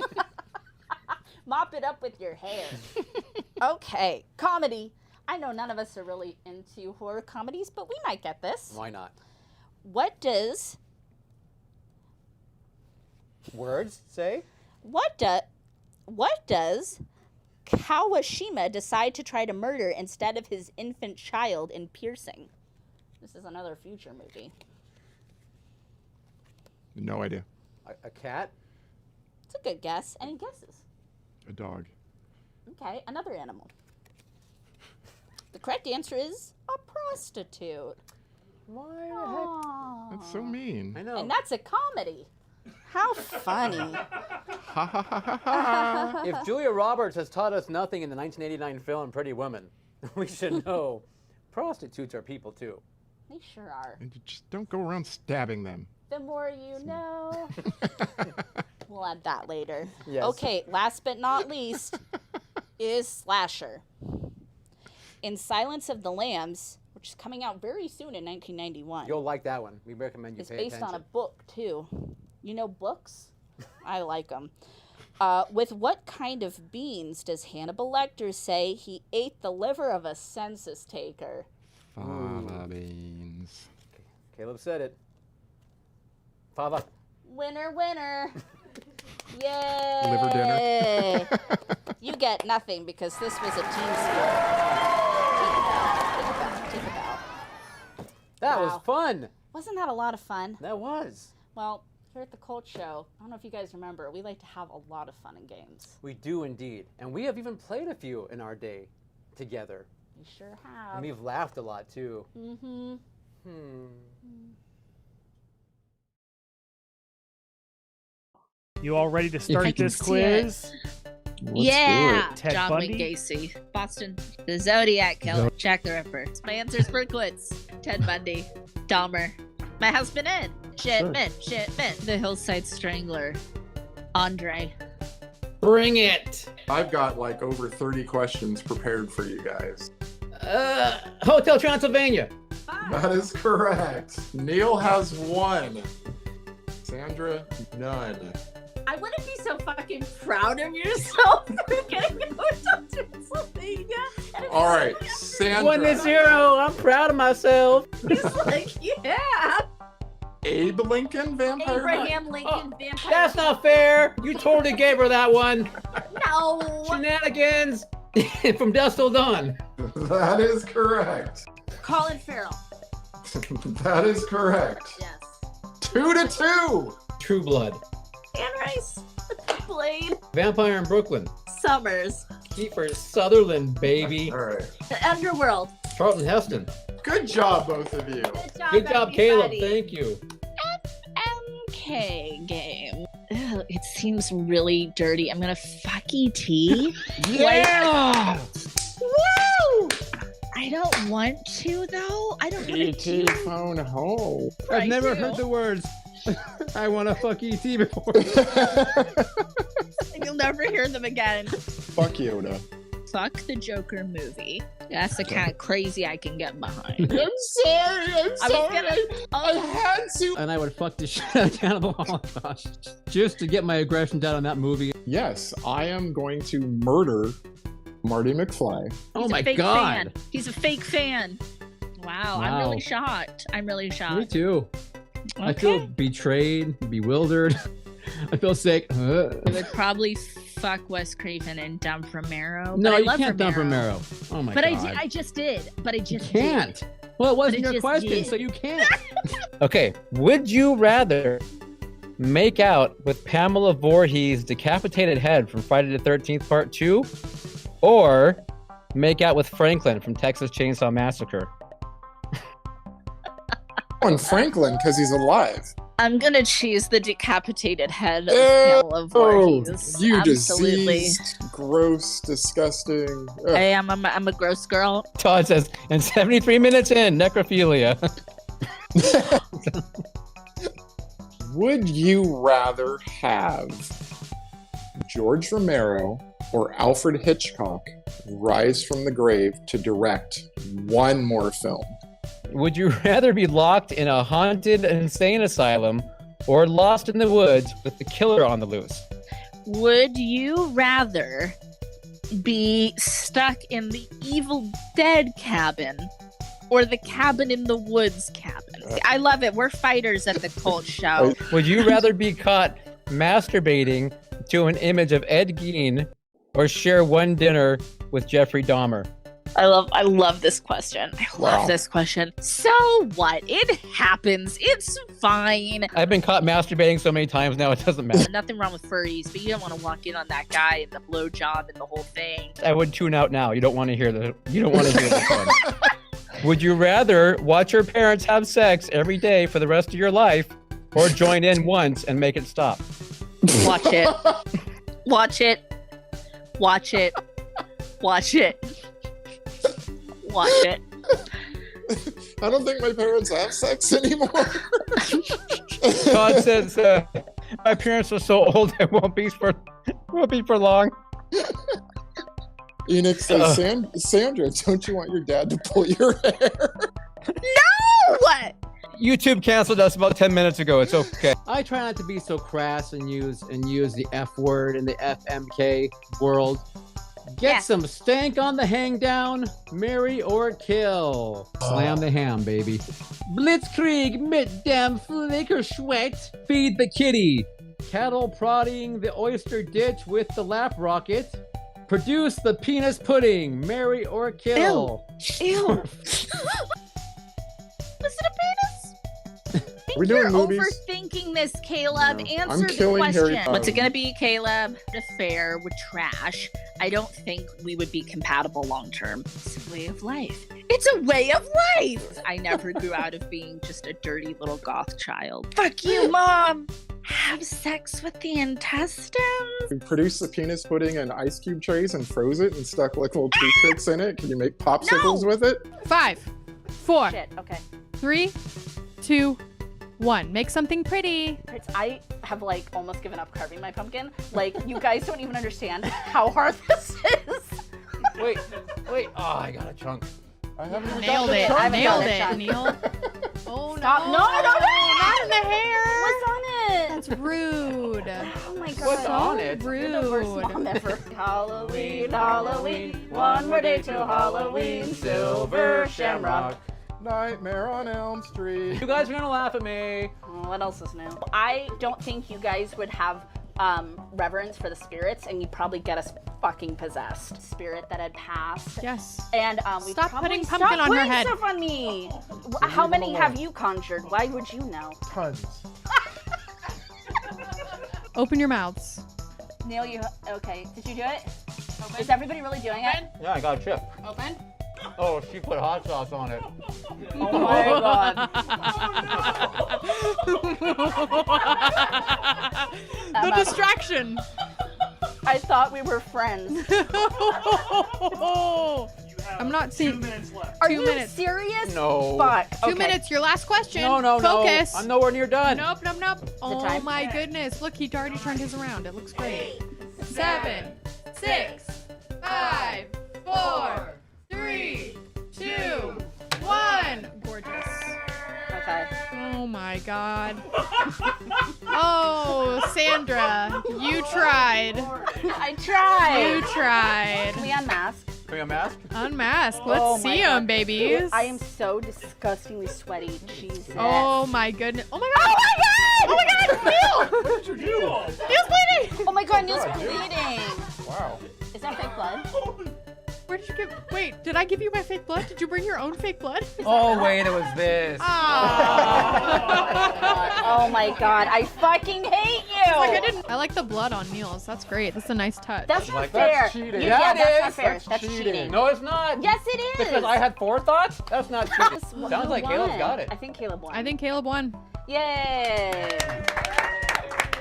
Mop it up with your hair. Okay, comedy. I know none of us are really into horror comedies, but we might get this. Why not? What does Words say? what does Kawashima decide to try to murder instead of his infant child in Piercing? This is another future movie. No idea. A cat? It's a good guess. Any guesses? A dog. Okay, another animal. The correct answer is a prostitute. Why the heck? That's so mean. I know. And that's a comedy. How funny. Ha ha ha ha ha. If Julia Roberts has taught us nothing in the 1989 film Pretty Woman, we should know prostitutes are people too. They sure are. And you just don't go around stabbing them. The more you know. We'll add that later. Yes. Okay, last but not least is Slasher. In Silence of the Lambs, which is coming out very soon in 1991. You'll like that one. We recommend you It's pay based attention. on a book, too. You know books? I like them. With what kind of beans does Hannibal Lecter say he ate the liver of a census taker? Fava beans. Caleb said it. Fava. Winner, winner. Yay! Liver dinner. You get nothing because this was a team sport. Take a bow. That Wow. was fun. Wasn't that a lot of fun? That was. Well, here at the Cult Show, I don't know if you guys remember, we like to have a lot of fun and games. We do indeed. And we have even played a few in our day together. We sure have. And we've laughed a lot too. Mm-hmm. You all ready to start this quiz? Yeah, Ted John Bundy? Wayne Gacy, Boston, the Zodiac Killer, Jack the Ripper. My answer's for quits. Ted Bundy, Dahmer, my husband Ed, Shipman, the Hillside Strangler, Andre. Bring it. I've got like over 30 questions prepared for you guys. Hotel Transylvania. That is correct. Neil has 1. Sandra, none. I wouldn't be so fucking proud of yourself for getting a Hotel Transylvania. All right, Sandra. 1-0. I'm proud of myself. He's like, yeah. Abe Lincoln, Vampire Abraham Lincoln, Vampire. That's not fair. You totally gave her that one. No. Shenanigans from Dusk Till Dawn. That is correct. Colin Farrell. That is correct. Yes. 2-2. True Blood. Anne Rice. Blade. Vampire in Brooklyn. Summers. Kiefer Sutherland, baby. All right. The Underworld. Charlton Heston. Good job, both of you. Good job, Caleb. everybody. Thank you. FMK game. Ugh, it seems really dirty. I'm gonna fuck ET. Yeah! Woo! I don't want to though. I don't want to. E.T. phone home. I've never heard the words. I want to fuck ET before. You'll never hear them again. Fuck Yoda. Fuck the Joker movie. That's the kind of crazy I can get behind. I'm sorry. I had to. And I would fuck the shit out of Cannibal Holocaust just to get my aggression down on that movie. Yes, I am going to murder Marty McFly. Oh He's my a fake god. Fan. He's a fake fan. Wow, I'm really shocked. I'm really shocked. Me too. Okay. I feel betrayed, bewildered. I feel sick. I would probably fuck Wes Craven and dump Romero. No, but I you love can't dump Romero. Romero. Oh my But god. I just did. But I just Can't. did. Well, it But wasn't I your just question, did. so you can't. Okay, would you rather make out with Pamela Voorhees' decapitated head from Friday the 13th Part 2, or make out with Franklin from Texas Chainsaw Massacre? On Franklin, because he's alive. I'm gonna choose the decapitated head of Pamela Voorhees. You Absolutely. diseased, gross, disgusting. Ugh. Hey, I'm a gross girl. Todd says, and 73 minutes in, necrophilia. Would you rather have George Romero or Alfred Hitchcock rise from the grave to direct one more film? Would you rather be locked in a haunted insane asylum or lost in the woods with the killer on the loose? Would you rather be stuck in the Evil Dead cabin or the cabin in the woods cabin? I love it. We're fighters at the Cult Show. Would you rather be caught masturbating to an image of Ed Gein or share one dinner with Jeffrey Dahmer? I love this question. I love this question. So what? It happens. It's fine. I've been caught masturbating so many times now it doesn't matter. Nothing wrong with furries, but you don't want to walk in on that guy and the blowjob and the whole thing. I would tune out now. You don't want to hear this one. Would you rather watch your parents have sex every day for the rest of your life or join in once and make it stop? Watch it. Watch it. Watch it. Watch it. Watch it. I don't think my parents have sex anymore. Todd says, my parents are so old it won't be for long. Enoch says, Sandra, don't you want your dad to pull your hair? No! YouTube canceled us about 10 minutes ago. It's okay. I try not to be so crass and use the F word in the FMK world. Get some stank on the hang down, marry or kill. Slam the ham, baby. Blitzkrieg mit dem Flickerschwett. Feed the kitty. Cattle prodding the oyster ditch with the lap rocket. Produce the penis pudding, marry or kill. Ew. Was it a penis? I think We doing you're movies? overthinking this, Caleb. No, Answer I'm the killing Harry question. What's it Potter. gonna be, Caleb? The fair with trash. I don't think we would be compatible long term. It's a way of life. It's a way of life. I never grew out of being just a dirty little goth child. Fuck you, Mom. Have sex with the intestines? We produced the penis pudding in ice cube trays and froze it and stuck like little toothpicks in it. Can you make popsicles with it? 5, 4, Shit, okay. 3, 2, 1. Make something pretty. I have like almost given up carving my pumpkin. Like, you guys don't even understand how hard this is. Wait. Oh, I got a chunk. I haven't even Nailed got the it. chunk. Nailed got a it, chunk. Neil. Oh, Stop. no. No, Not in the hair. What's on it? That's rude. Oh my god. What's on it? You're the worst mom ever. Halloween, Halloween, one more day till Halloween, silver shamrock. Nightmare on Elm Street. You guys are gonna laugh at me. What else is new? I don't think you guys would have reverence for the spirits, and you'd probably get us fucking possessed. Spirit that had passed. Yes. And we Stop probably putting pumpkin on her head. Stuff on me. How many have you conjured? Why would you know? Tons. Open your mouths. Neil, you okay? Did you do it? Open. Is everybody really doing it? Yeah, I got a chip. Open. Oh, she put hot sauce on it. Oh my god. The distraction. I thought we were friends. I'm not seeing. 2 minutes left. Are 2 you minutes. serious? No. Fuck. 2 Okay. minutes. Your last question. No. Focus. I'm nowhere near done. Nope. Oh time? my goodness. Look, he already turned his around. It looks great. 7, 6, 5, 4, 3, 2, 1. Gorgeous. Okay. Oh my god. Oh, Sandra, you tried. I tried. You tried. Can we unmask? Can we unmask? Unmask. Oh Let's my see God. them, babies. I am so disgustingly sweaty. Jesus. Oh my goodness. Oh my god. Oh my god. Neil. What did you do? Neil's bleeding. Oh my god, Neil's bleeding. Wow. Is that fake blood? Where did you get? Wait, did I give you my fake blood? Did you bring your own fake blood? Oh, wait, it was this. Oh my god, I fucking hate you. I like the blood on Neil's. That's great. That's a nice touch. That's not Like, fair. that's cheating. Yeah, Yeah, it that's is. not fair. That's That's cheating. No, it's not. Yes, it is. Because I had forethought? That's not cheating. Sounds like Caleb's got it. I think Caleb won. I think Caleb won. Yay.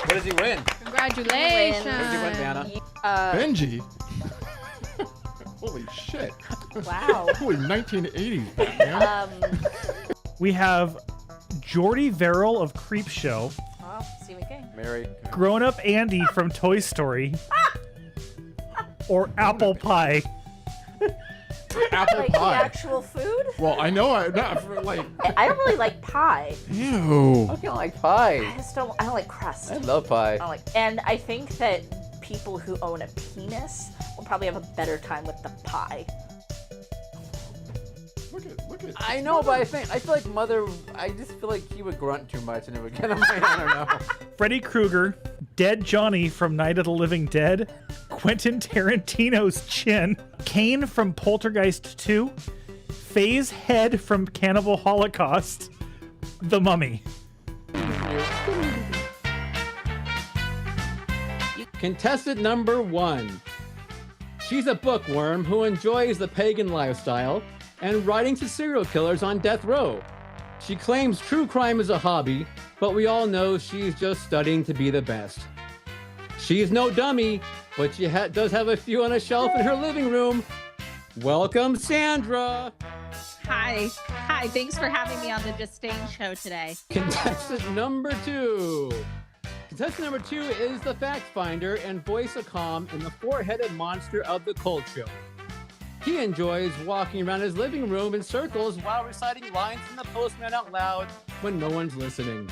What does he win? Congratulations. What did you win, Vanna? Benji. Holy shit. Wow. Holy 1980s, Batman. We have Jordy Verrill of Creepshow, Oh, see what game. Mary. Grown Up Andy from Toy Story, or Apple Pie. Apple Like pie. the actual food? Well, I know I not for like. I don't really like pie. Ew. I don't like pie. I don't like crust. I love pie. I don't like, and I think that people who own a penis will probably have a better time with the pie. Look at. I know, but I feel like I just feel like he would grunt too much and it would get on my, I don't know. Freddy Krueger, Dead Johnny from Night of the Living Dead, Quentin Tarantino's chin, Kane from Poltergeist 2, Faye's head from Cannibal Holocaust, The Mummy. Contestant number 1. She's a bookworm who enjoys the pagan lifestyle and writing to serial killers on death row. She claims true crime is a hobby, but we all know she's just studying to be the best. She's no dummy, but she does have a few on a shelf in her living room. Welcome, Sandra. Hi. Hi. Thanks for having me on the Disdain show today. Contestant number 2. Contestant number 2 is the fact finder and voice of calm in the four-headed monster of the CULTSHOW. He enjoys walking around his living room in circles while reciting lines from the postman out loud when no one's listening.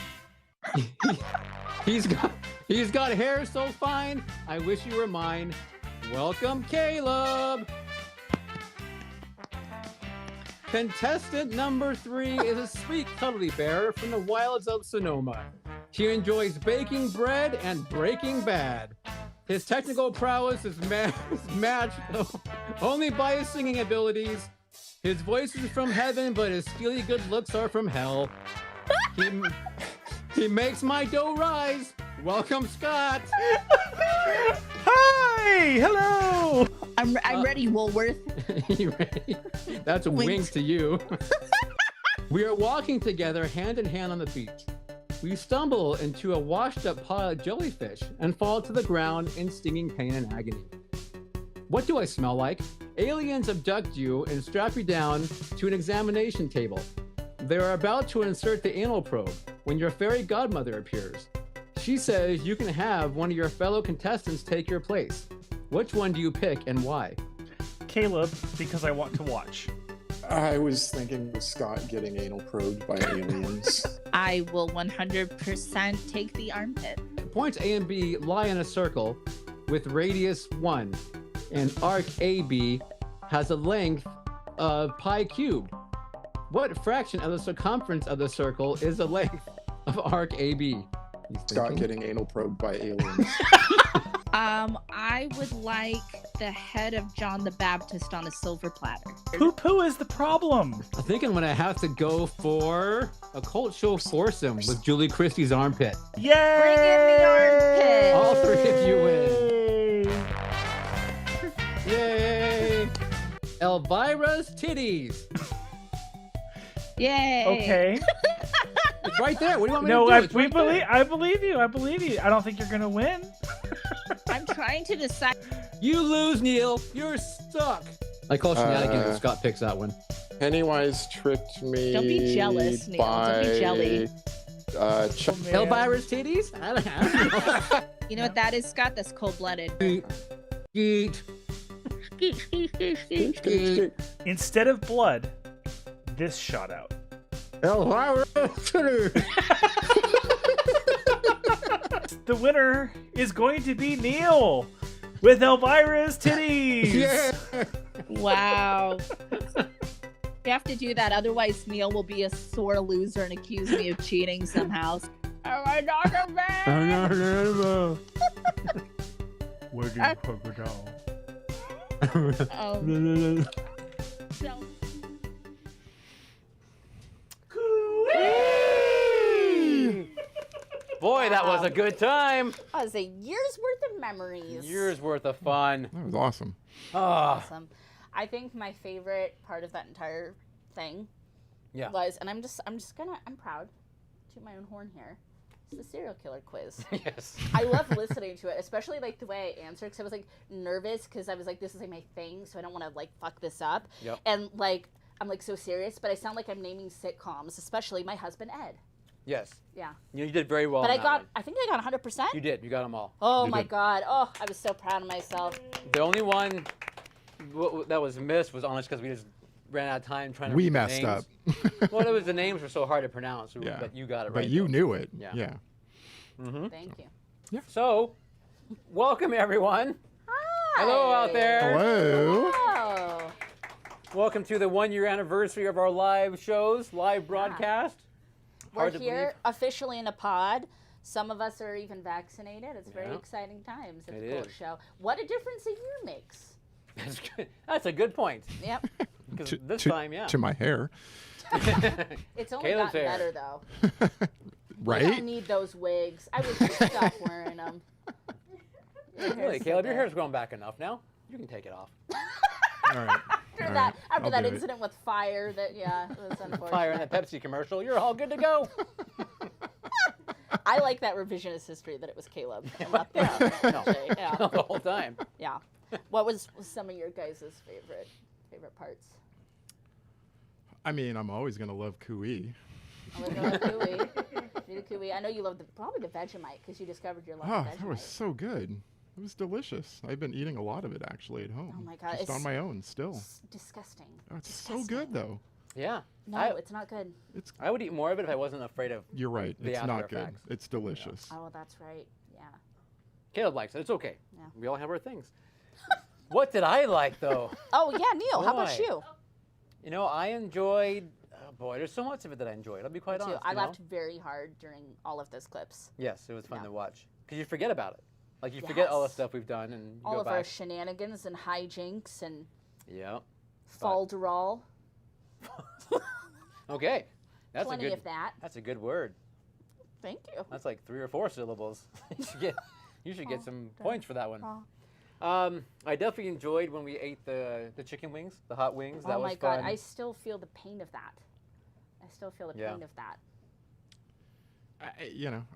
He's got hair so fine, I wish you were mine. Welcome, Caleb. Contestant number 3 is a sweet cuddly bear from the wilds of Sonoma. He enjoys baking bread and Breaking Bad. His technical prowess is matched only by his singing abilities. His voice is from heaven, but his steely good looks are from hell. He makes my dough rise. Welcome, Scott. Hi, hello. I'm ready, Woolworth. You ready? That's a wink to you. We are walking together hand in hand on the beach. We stumble into a washed up pile of jellyfish and fall to the ground in stinging pain and agony. What do I smell like? Aliens abduct you and strap you down to an examination table. They are about to insert the anal probe when your fairy godmother appears. She says you can have one of your fellow contestants take your place. Which one do you pick and why? Caleb, because I want to watch. I was thinking of Scott getting anal probed by aliens. I will 100% take the armpit. Points A and B lie in a circle with radius 1, and arc AB has a length of pi cubed. What fraction of the circumference of the circle is the length of arc AB? Scott getting anal probed by aliens. I would like the head of John the Baptist on a silver platter. Poo is the problem. I'm thinking when I have to go for a cult show foursome with Julie Christie's armpit. Yay! Bring in the armpit. All 3 of you win. Yay! Elvira's titties. Yay! Okay. It's right there. What do you want me No, to do? It's I right there. believe you. I believe you. I don't think you're gonna win. I'm trying to decide. You lose, Neil. You're stuck. I call shenanigans if Scott picks that one. Pennywise tricked me. Don't be jealous, Neil. Don't be jelly. Elvira's titties? I don't know. You know what that is, Scott? That's cold-blooded. Eat. Instead of blood, this shot out. Elvira's titties. The winner is going to be Neil with Elvira's titties. Yeah. Wow. You have to do that, otherwise Neil will be a sore loser and accuse me of cheating somehow. Oh my God, Where do you put it all? Boy, that was a good time. That was a year's worth of memories. Years worth of fun. That was awesome. Awesome. I think my favorite part of that entire thing was, and I'm proud to my own horn here. It's the serial killer quiz. Yes. I love listening to it, especially like the way I answered, because I was like nervous because I was like, this is like my thing, so I don't want to like fuck this up. Yep. And like I'm like so serious, but I sound like I'm naming sitcoms, especially My Husband Ed. Yes. Yeah. You did very well. But on that one. I think I got 100%. You did. You got them all. Oh You my did. God. Oh, I was so proud of myself. The only one that was missed was honest because we just ran out of time trying to. We read the messed names. up. Well, it was the names were so hard to pronounce. Yeah. But you got it right. But you though. knew it. Yeah. Yeah. Mm-hmm. Thank you. Yeah. So, welcome everyone. Hi. Hello out there. Hello. Oh. Welcome to the 1-year anniversary of our live shows, live broadcast. We're Hard to here officially in a pod. Some of us are even vaccinated. It's very Yeah. exciting times at It the Cult is. Show. What a difference a year makes. That's good. That's a good point. Yep. Because To- this to- time, yeah. to my hair. It's only Caleb's gotten hair. better though. Right? I don't need those wigs. I would just stop wearing them. Really, Caleb, your hair's grown back enough now. You can take it off. All right. After I'll that do it. incident with fire, that it was unfortunate. Fire in that Pepsi commercial. You're all good to go. I like that revisionist history that it was Caleb. And not them, actually. Yeah. The whole time. Yeah. What was some of your guys' favorite parts? I mean, I'm always going to love Kui. I love Kui. You do Kui. I know you love probably the Vegemite because you discovered your love Oh, of Vegemite. that was so good. It was delicious. I've been eating a lot of it actually at home. Oh my God, Just it's on my own still. Disgusting. Oh, it's so good though. Yeah. No, it's not good. I would eat more of it if I wasn't afraid of. You're right. The It's after not good. effects. It's delicious. Oh, that's right. Yeah. Caleb likes it. It's okay. Yeah. We all have our things. What did I like, though? Oh, yeah, Neil, how about Boy. you? You know, I enjoyed, oh boy, there's so much of it that I enjoyed. I'll be quite Me too. honest. I you know? laughed very hard during all of those clips. Yes, it was fun to watch. Because you forget about it. Like, you forget all the Yes. stuff we've done and you All go of our back. shenanigans and hijinks and Yeah. falderall. Okay. That's Plenty a good, of that. That's a good word. Thank you. That's like 3 or 4 syllables. You should get some points for that one. I definitely enjoyed when we ate the chicken wings, the hot wings. That Oh was my God, fun. I still feel the pain of that. I still feel the Yeah. pain of that.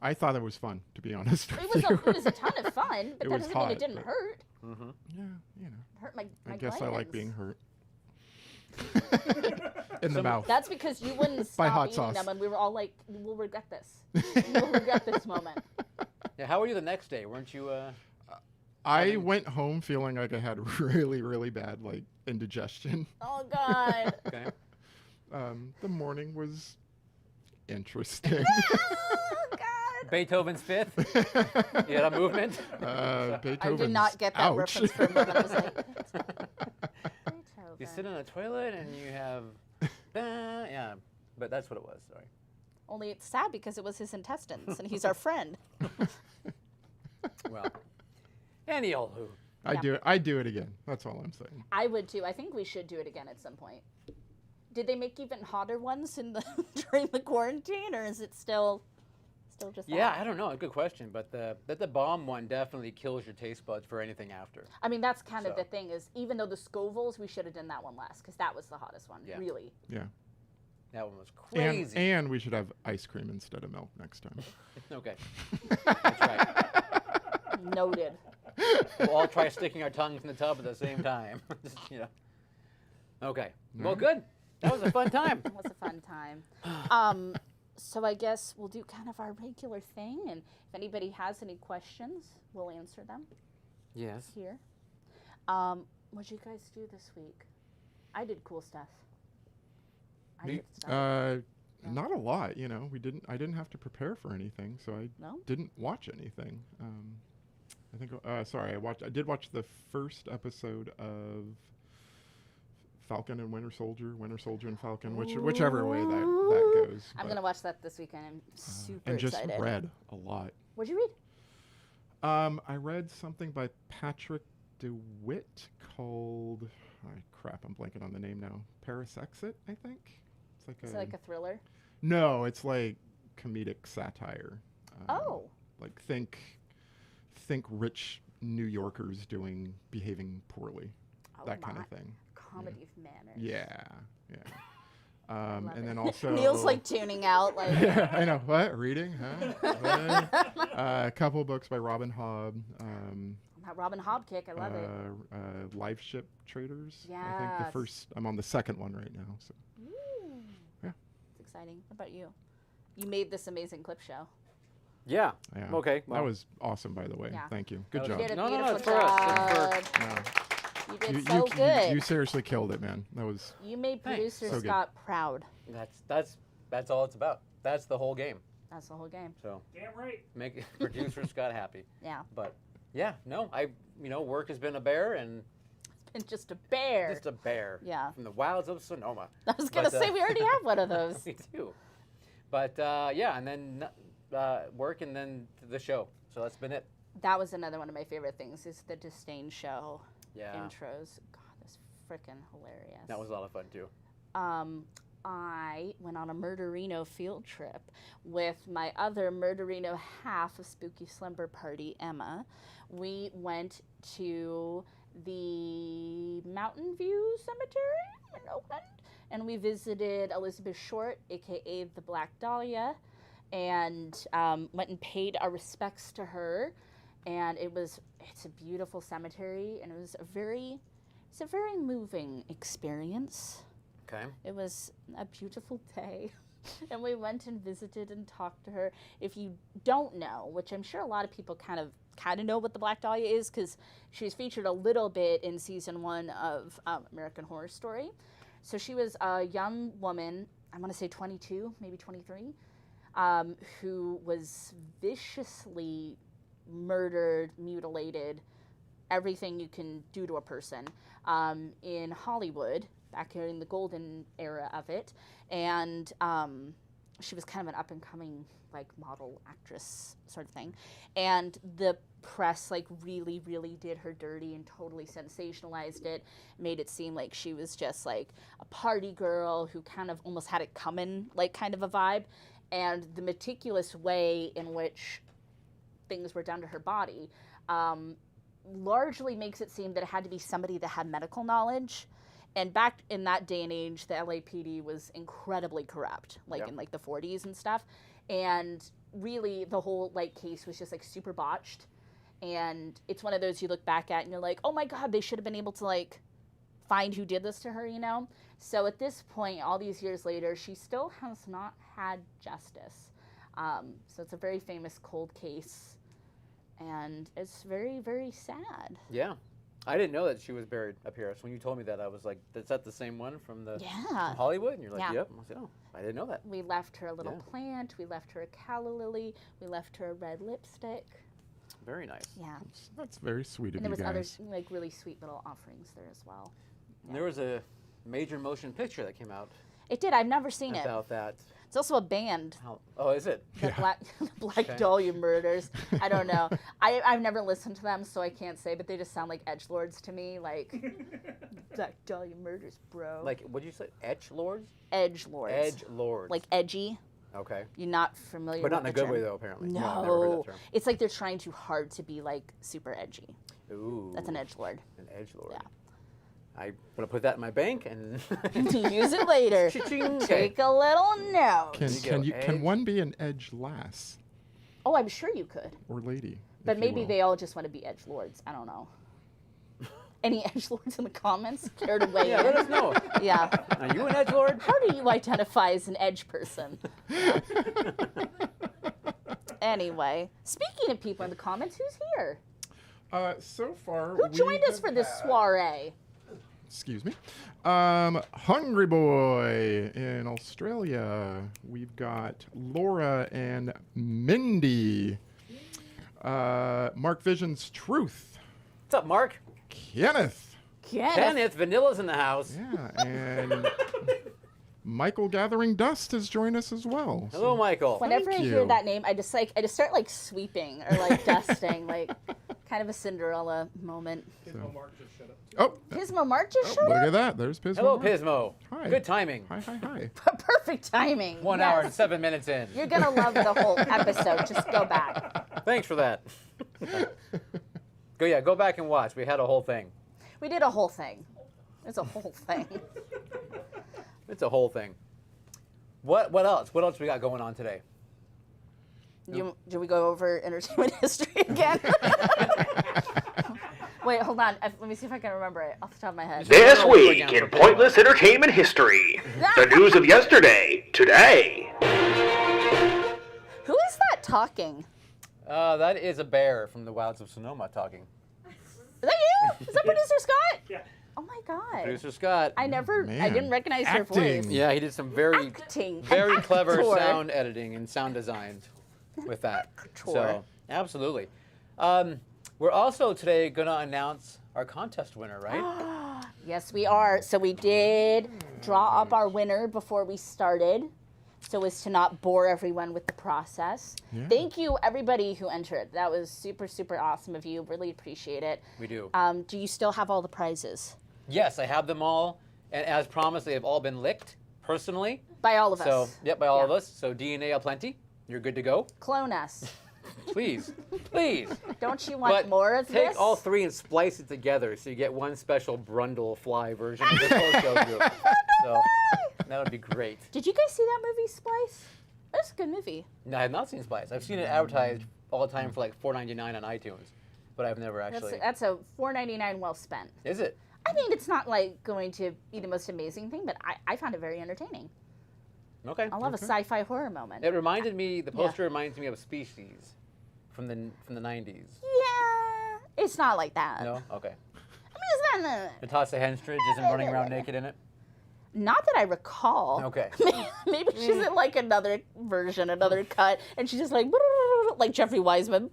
I thought it was fun, to be honest. It was a ton of fun, but It that was doesn't mean hot, it didn't but- hurt. Mm-hmm. Yeah, It hurt my I guess I like glands. being hurt. In the mouth. That's because you wouldn't By stop hot eating sauce. them, and we were all like, "We'll regret this. We'll regret this moment." Yeah, how were you the next day? Weren't you? I went home feeling like I had really, really bad indigestion. Oh God. Okay. The morning was interesting. Beethoven's Fifth? You had a movement? Beethoven's I did not get that ouch. reference for a moment. I was like, You sit in a toilet and you have, yeah, but that's what it was. Sorry. only it's sad because it was his intestines, and he's our friend. Well, any old who. I'd do it again. That's all I'm saying. I would too. I think we should do it again at some point. Did they make even hotter ones in the during the quarantine, or is it still just Yeah, that? I don't know. Good question. But the bomb one definitely kills your taste buds for anything after. I mean, that's kind of So. the thing is, even though the Scovilles, we should have done that one last because that was the hottest one, Yeah. really. Yeah. That one was crazy. And we should have ice cream instead of milk next time. Okay. That's right. Noted. We'll all try sticking our tongues in the tub at the same time. Just, Okay. Well, Alright. good. That was a fun time. It was a fun time. So I guess we'll do kind of our regular thing, and if anybody has any questions, we'll answer them. Yes. Here. What'd you guys do this week? I did cool stuff. I did stuff. Not a lot, I didn't have to prepare for anything, so I No? didn't watch anything. I think I did watch the first episode of Falcon and Winter Soldier and Falcon, whichever way that goes. I'm but- gonna watch that this weekend. I'm super and just excited. read a lot. What'd you read? I read something by Patrick DeWitt called crap, I'm blanking on the name now. Paris Exit, I think. Is it like a thriller? No, it's like comedic satire. Oh. Like think rich New Yorkers behaving poorly. That kind of thing. Comedy of manners. Yeah. love And it. then also Neil's like tuning out. Like. Yeah, I know. What? Reading? Huh? What? A couple books by Robin Hobb. That Robin Hobb kick, I love it. Live Ship Traders. I Yes. think the first. I'm on the second one right now. So. Ooh. Yeah. It's exciting. What about you? You made this amazing clip show. Yeah. Yeah. Okay. That was awesome, by the way. Yeah. Thank you. Good You job. did a No, beautiful it's for us. job. It's for- No. You did so good. You seriously killed it, man. That was. You made Thanks. producer So good. Scott proud. That's all it's about. That's the whole game. That's the whole game. So Damn right. make producer Scott happy. Yeah. But yeah, no, work has been a bear and And just a bear. just a bear. Yeah. From the wilds of Sonoma. I was gonna But, say we already have one of those. We do. But yeah, and then work and then the show. So that's been it. That was another one of my favorite things is the Disdain show Yeah. intros. God, that's freaking hilarious. That was a lot of fun too. I went on a Murderino field trip with my other Murderino half of Spooky Slumber Party, Emma. We went to the Mountain View Cemetery in Oakland, and we visited Elizabeth Short, aka the Black Dahlia, and went and paid our respects to her. And it's a beautiful cemetery, and it's a very moving experience. Okay. It was a beautiful day. And we went and visited and talked to her. If you don't know, which I'm sure a lot of people kind of know what the Black Dahlia is, because she was featured a little bit in season 1 of American Horror Story. So she was a young woman, I want to say 22, maybe 23, who was viciously murdered, mutilated, everything you can do to a person in Hollywood, back in the golden era of it. And she was kind of an up-and-coming like model actress sort of thing. And the press like really, really did her dirty and totally sensationalized it, made it seem like she was just like a party girl who kind of almost had it coming, like kind of a vibe. And the meticulous way in which things were done to her body largely makes it seem that it had to be somebody that had medical knowledge. And back in that day and age, the LAPD was incredibly corrupt, like in like the 40s and stuff. And really the whole like case was just like super botched. And it's one of those you look back at and you're like, oh my God, they should have been able to like find who did this to her, you know? So at this point, all these years later, she still has not had justice. So it's a very famous cold case. And it's very, very sad. Yeah. I didn't know that she was buried up here. So when you told me that, I was like, is that the same one from the from Hollywood? And you're like, yep. I said, oh, I didn't know that. We left her a little plant. We left her a calla lily. We left her a red lipstick. Very nice. Yeah. That's very sweet of and you there was guys. other like really sweet little offerings there as well. And there was a major motion picture that came out. It did. I've never seen it. About that. It's also a band. Oh, is it? The Black Dahlia Murders. I don't know. I've never listened to them, so I can't say, but they just sound like edgelords to me. Like, Black Dahlia Murders, bro. Like, what'd you say? Edgelords? Edgelords. Edgelords. Like edgy. Okay. You're not familiar But with not in a the good term. way, though, apparently. No. I've never heard that term. It's like they're trying too hard to be, like, super edgy. Ooh. That's an edgelord. An edgelord. Yeah. I'm going to put that in my bank and use it later. Take a little note. Can one be an edge lass Oh, I'm sure you could. or lady? But if you maybe will? they all just want to be edgelords. I don't know. Any edgelords in the comments? Care to weigh in? let us know. Yeah. Are you an edgelord? How do you identify as an edge person? Anyway, speaking of people in the comments, who's here? So far, Who joined us for this soiree? Excuse me. Hungry Boy in Australia. We've got Laura and Mindy. Mark Vision's Truth. What's up, Mark? Kenneth. Kenneth, Vanilla's in the house. Yeah, and Michael Gathering Dust has joined us as well. Hello, Michael. Whenever Thank I hear you. that name, I just start like sweeping or like dusting, like kind of a Cinderella moment. So- Mark just shut up. Oh, Pismo Mark just showed look up. at that. There's Pismo. Hello, Mark. Pismo. Hi. Good timing. Hi. Perfect timing. 1 Yes. hour and 7 minutes in. You're gonna love the whole episode. Just go back. Thanks for that. Go back and watch. We had a whole thing. We did a whole thing. It's a whole thing. It's a whole thing. What else? What else we got going on today? Do we go over entertainment history again? Wait, hold on. Let me see if I can remember it off the top of my head. This week in Pointless Entertainment History, the news of yesterday, today. Who is that talking? That is a bear from the Wilds of Sonoma talking. Is that you? Is that Producer Scott? Yeah. Oh my God. Producer Scott. I didn't recognize your voice. Yeah, he did some very Acting. very An clever actor. sound editing and sound design with that. So, absolutely. We're also today going to announce our contest winner, right? Yes, we are. So we did draw up our winner before we started, so as to not bore everyone with the process. Yeah. Thank you, everybody who entered. That was super, super awesome of you. Really appreciate it. We do. Do you still have all the prizes? Yes, I have them all. And as promised, they have all been licked personally. By all of So, us. yep, by all of us. So DNA aplenty. You're good to go. Clone us. Please. Please. Don't you want But more of take this? all three and splice it together so you get one special Brundle fly version of the CULTSHOW group. So that would be great. Did you guys see that movie, Splice? That's a good movie. No, I have not seen Splice. I've seen it advertised all the time for like $4.99 on iTunes, but I've never actually. That's a $4.99 well spent. Is it? I mean, it's not like going to be the most amazing thing, but I found it very entertaining. Okay. I love a sci-fi horror moment. It reminded me. The poster reminds me of Species from the 90s. Yeah, it's not like that. No. Okay. I mean, it's not. Natasha Henstridge isn't running around naked in it. Not that I recall. Okay. Maybe she's in like another version, another cut, and she's just like Jeffrey Wiseman.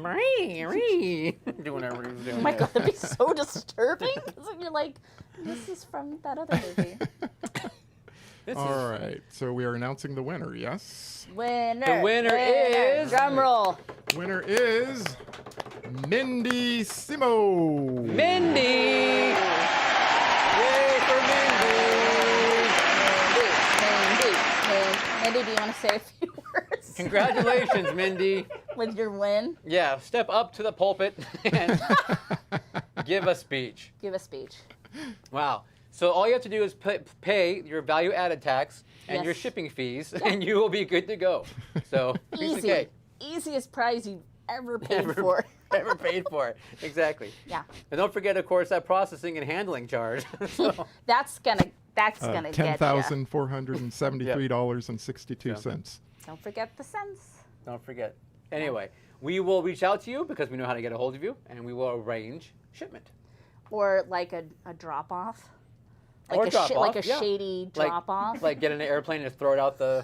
Do whatever he's doing. Oh my god, that'd be so disturbing. You're like, this is from that other movie. All right, so we are announcing the winner, yes? Winner. The winner is... Drum roll. Winner is Mindy Simo. Mindy! Yay for Mindy, do you want to say a few words? Congratulations, Mindy. With your win? Yeah, step up to the pulpit and give a speech. Give a speech. Wow. So all you have to do is pay your value-added tax and Yes. your shipping fees, and you will be good to go. So piece of cake. Easiest prize you've ever paid for. Ever paid for. Exactly. Yeah. And don't forget, of course, that processing and handling charge. So, That's gonna get you. $10,473.62. Don't forget the cents. don't forget. Anyway, we will reach out to you because we know how to get a hold of you, and we will arrange shipment. Or like a drop off. Or Like drop off, like a yeah. shady Like- drop off. Like get in an airplane and just throw it out the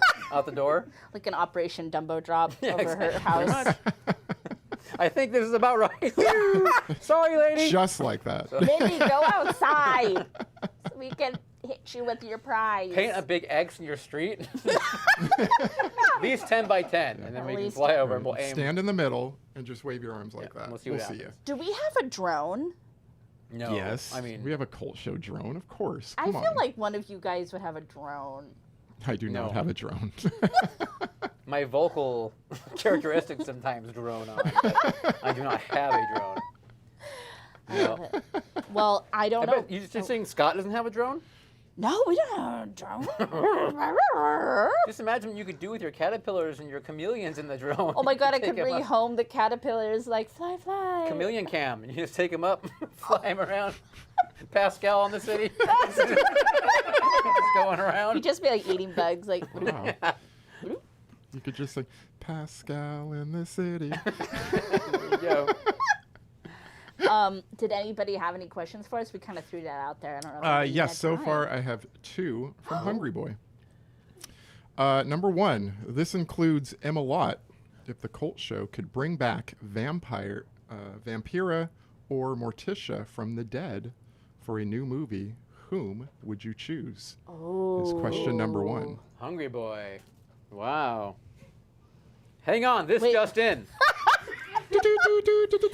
door. Like an Operation Dumbo drop Yeah, over exactly. her house. I think this is about right. Sorry, lady. Just like that. Mindy, go outside so we can hit you with your prize. Paint a big X in your street. At least 10 by 10, and then we can fly over and we'll aim. Stand in the middle and just wave your arms like that. we'll see what you. happens. Do we have a drone? No. Yes. I mean, we have a Cult Show drone, of course. I Come feel on. like one of you guys would have a drone. I do not have a drone. my vocal characteristics sometimes drone on, but I do not have a drone. I love it. Well, I don't know. You just saying Scott doesn't have a drone? No, we don't have a drone. Just imagine what you could do with your caterpillars and your chameleons in the drone. Oh my god, I Take could 'em bring up. home the caterpillars like fly, fly. Chameleon cam, and you just take them up, fly them around. Pascal on the city. Just going around. You'd just be like eating bugs, like. Wow. You could just say, Pascal in the city. Yo. Did anybody have any questions for us? We kind of threw that out there. I don't know. If Yes, so far I have 2 from Hungry Boy. Number 1, this includes Emma Lott. If the Cult Show could bring back Vampira or Morticia from the dead for a new movie, whom would you choose? Is question number 1. Hungry Boy. Wow. Hang on, this just in.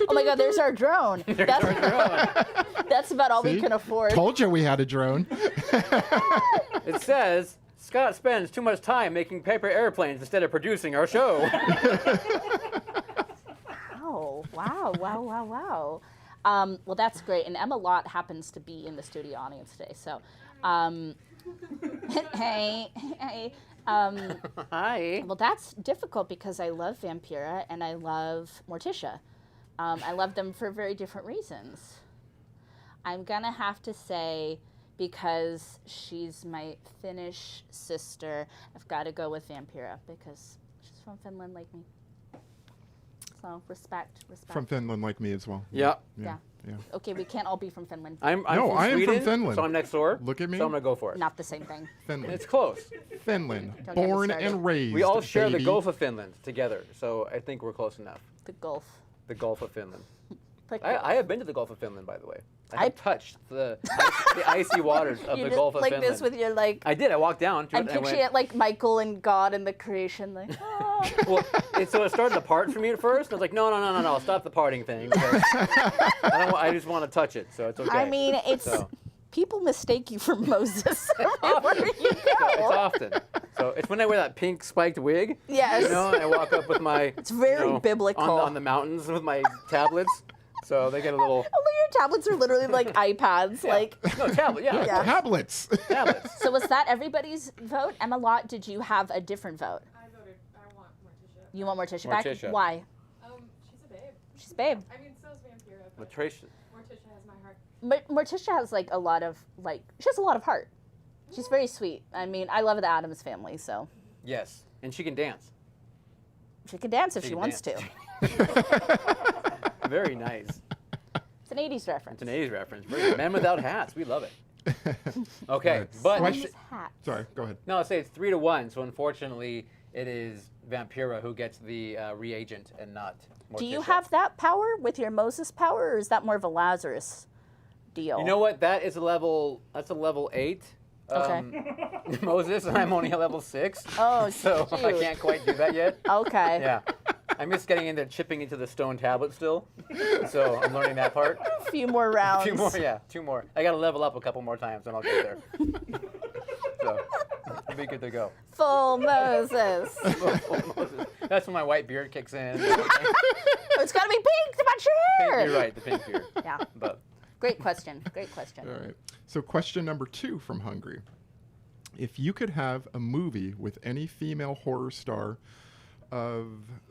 Oh my god, there's our drone. That's about all we See? can afford. Told you we had a drone. It says Scott spends too much time making paper airplanes instead of producing our show. Wow. Well, that's great. And Emma Lott happens to be in the studio audience today. So, hey. Hi. Well, that's difficult because I love Vampira and I love Morticia. I love them for very different reasons. I'm going to have to say, because she's my Finnish sister, I've got to go with Vampira because she's from Finland like me. So respect. From Finland like me as well. Yeah. Yeah. Okay, we can't all be from Finland. I'm No, from I am Sweden, from Finland. so I'm next door. Look at me. So I'm going to go for it. Not the same thing. Finland. It's close. Finland. Don't get me Born started. and raised. We all share baby. the Gulf of Finland together, so I think we're close enough. The Gulf. The Gulf of Finland. Like I have been to the Gulf of Finland, by the way. I have touched the icy waters of You the did Gulf of like Finland. this with your like. I did. I walked down to I'm it. And I picturing went, it like Michael and God and the creation, like. well, so it started to part for me at first. I was like, no, stop the parting thing. because I just want to touch it, so it's okay. I mean, it's So, people mistake you for Moses everywhere you go. it's often. So it's when I wear that pink spiked wig. Yes. You know, and I walk up with my. It's very biblical. On the mountains with my tablets. So they get a little. Only your tablets are literally like iPads, like. No, tablet, yeah. Tablets. Tablets. So was that everybody's vote? Emma Lott, did you have a different vote? I want Morticia. You want Morticia back? Morticia. Why? She's a babe. She's a babe. I mean, so is Vampira. But Morticia. Morticia has my heart. But Morticia has like a lot of she has a lot of heart. She's very sweet. I mean, I love the Addams Family, so Yes, and she can dance. she can dance if She she can wants dance. to. Very nice. It's an 80s reference. It's an 80s reference. Very- Men without hats. We love it. Okay, but Sorry, go ahead. No, I'll say it's 3-1. So unfortunately, it is Vampira who gets the reagent and not Do you have that power with your Moses power, or is that more of a Lazarus deal? You know what? That is a level. That's a level 8. Okay. Moses, and I'm only a level 6. Oh, so I shoot. can't quite do that yet. Okay. Yeah. I'm just getting into chipping into the stone tablet still. So I'm learning that part. A few more rounds. 2 more, yeah, 2 more. I got to level up a couple more times, and I'll get there. So I'll be good to go. Full Moses. Full Moses. That's when my white beard kicks in. It's got to be pink to match your hair. You're right, the pink beard. Yeah. But Great question. Great question. All right. So question number 2 from Hungry. If you could have a movie with any female horror star of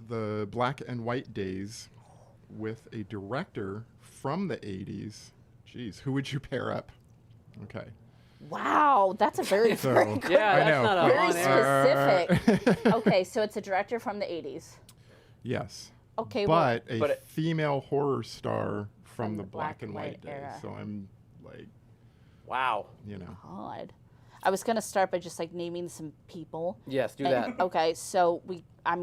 the black and white days with a director from the 80s, geez, who would you pair up? Okay. Wow, that's a very, So, very good Yeah, I that's know. not a very on-air. specific. Okay, so it's a director from the 80s. Yes. Okay, but well, a female horror star from the black and white days. era. So I'm like, wow. you know. God. I was gonna start by just like naming some people. Yes, do And- that. Okay, so I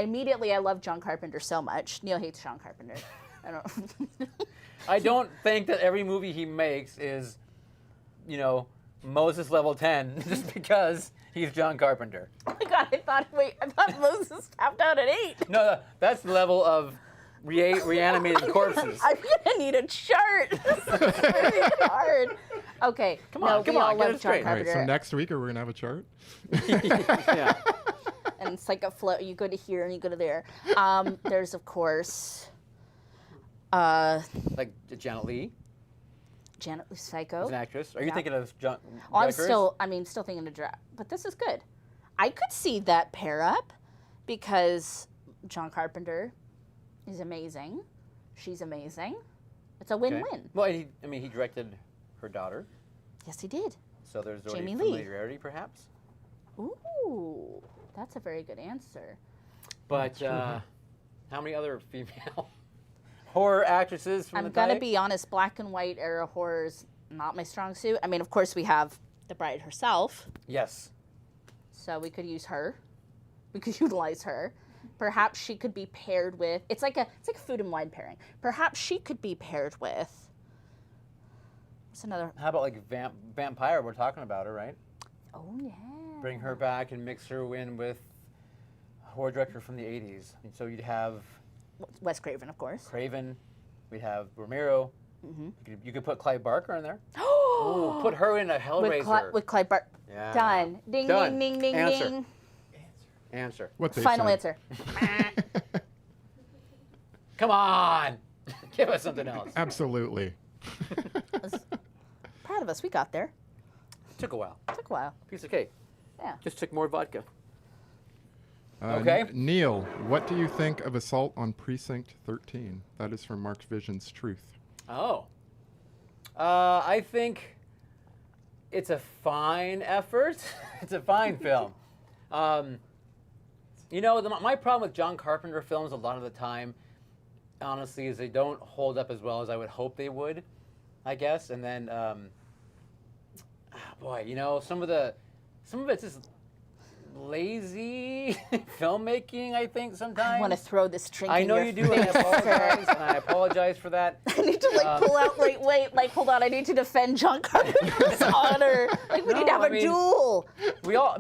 immediately I love John Carpenter so much. Neil hates John Carpenter. I don't. I don't think that every movie he makes is, Moses level 10 just because he's John Carpenter. Oh my God! I thought Moses tapped out at 8. No, that's the level of reanimated corpses. I'm gonna need a chart. This is really hard. Okay, Come on, we all get love it John straight. All right, so Carpenter. next week are we going to have a chart? Yeah. And it's like a flow. You go to here and you go to there. There's of course Like Janet Leigh, Janet Leigh, Psycho. is an actress. Are you Yeah. thinking of John? Oh, I'm Jack still thinking of draft, but this is good. I could see that pair up because John Carpenter is amazing. She's amazing. It's a win-win. Okay. Well, he directed her daughter, Yes, he did. so there's already Jamie Lee. familiarity, perhaps. Ooh, that's a very good answer. But how many other female horror actresses from I'm the gonna time? be honest. Black and white era horror's not my strong suit. I mean, of course, we have the bride herself, Yes. so we could use her. We could utilize her. Perhaps she could be paired with. It's like a food and wine pairing. Perhaps she could be paired with. What's another? How about like Vampire? We're talking about her, right? Oh yeah. Bring her back and mix her in with a horror director from the 80s. And so you'd have Wes Craven, of course. Craven, we'd have Romero. Mm-hmm. You could put Clive Barker in there. Ooh, put her in a Hellraiser. With Clive Barker. Yeah. Done. Ding, Done. ding, ding, ding, Answer. ding. Answer. What they Final said. answer. Come on. Give us something else. Absolutely. Proud of us. We got there. Took a while. Took a while. Piece of cake. Yeah. Just took more vodka. Okay. Neil, what do you think of Assault on Precinct 13? That is from Mark Vision's Truth. Oh. I think it's a fine effort. It's a fine film. My problem with John Carpenter films a lot of the time, honestly, is they don't hold up as well as I would hope they would, I guess. And then, some of it's just lazy filmmaking, I think, sometimes. I want to throw this drink I in know your you do, and I face, apologize, sir. and I apologize for that. I need to pull out. Wait. Hold on. I need to defend John Carpenter's honor. We need to have a duel. We all,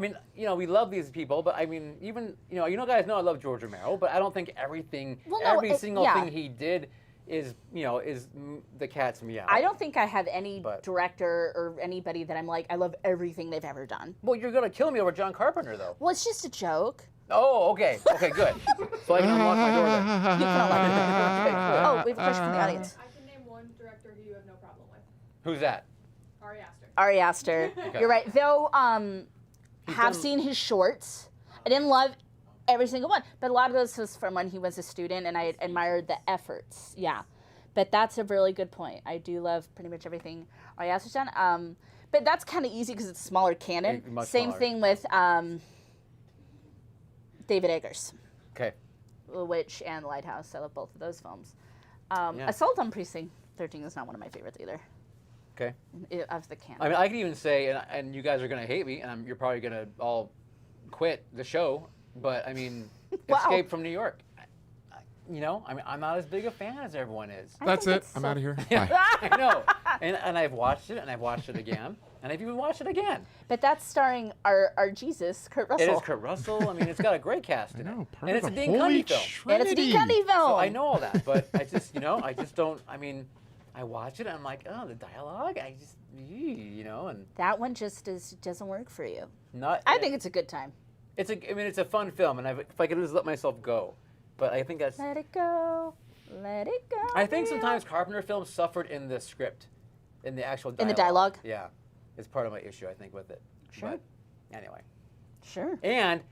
we love these people, but even, guys know I love George Romero, but I don't think everything, every single thing he did is the cat's meow. I don't think I have any director or anybody that I'm like, I love everything they've ever done. Well, you're going to kill me over John Carpenter, though. Well, it's just a joke. Oh, okay. Okay, good. So I can unlock my door then. You can unlock it. Okay, cool. Oh, we have a question from the audience. I can name one director who you have no problem with. Who's that? Ari Aster. Ari Aster. Okay. You're right. Though, have seen his shorts. I didn't love every single one, but a lot of those was from when he was a student, and I admired the efforts. Yeah, but that's a really good point. I do love pretty much everything Ari Aster's done. But that's kind of easy because it's smaller canon. Much Same smaller. thing with David Eggers. Okay. The Witch and The Lighthouse. I love both of those films. Yeah. Assault on Precinct 13 is not one of my favorites either. Okay. Of the canon. I mean, I could even say, and you guys are going to hate me, and you're probably going to all quit the show, but I mean, Wow. Escape from New York. you know, I mean, I'm not as big a fan as everyone is. That's it. I'm out of here. Yeah, Bye. I know. And I've watched it, and I've watched it again, and I've even watched it again. But that's starring our Jesus, Kurt Russell. It is Kurt Russell. I mean, it's got a great cast in it. part And of it's a the Dean Holy Cundy film. And it's a Dean Cundy film. So I know all that, but I just, you know, I just don't, I mean, I watch it, and I'm like, oh, the dialogue, I just, you know, and That one just doesn't work for you. not. I think it's a good time. I mean, it's a fun film, and if I could just let myself go, but I think that's. Let it go, let it go. I think sometimes Carpenter films suffered in the script, in the actual dialogue. In the dialogue? Yeah, it's part of my issue, I think, with it. Sure. But anyway. Sure. And,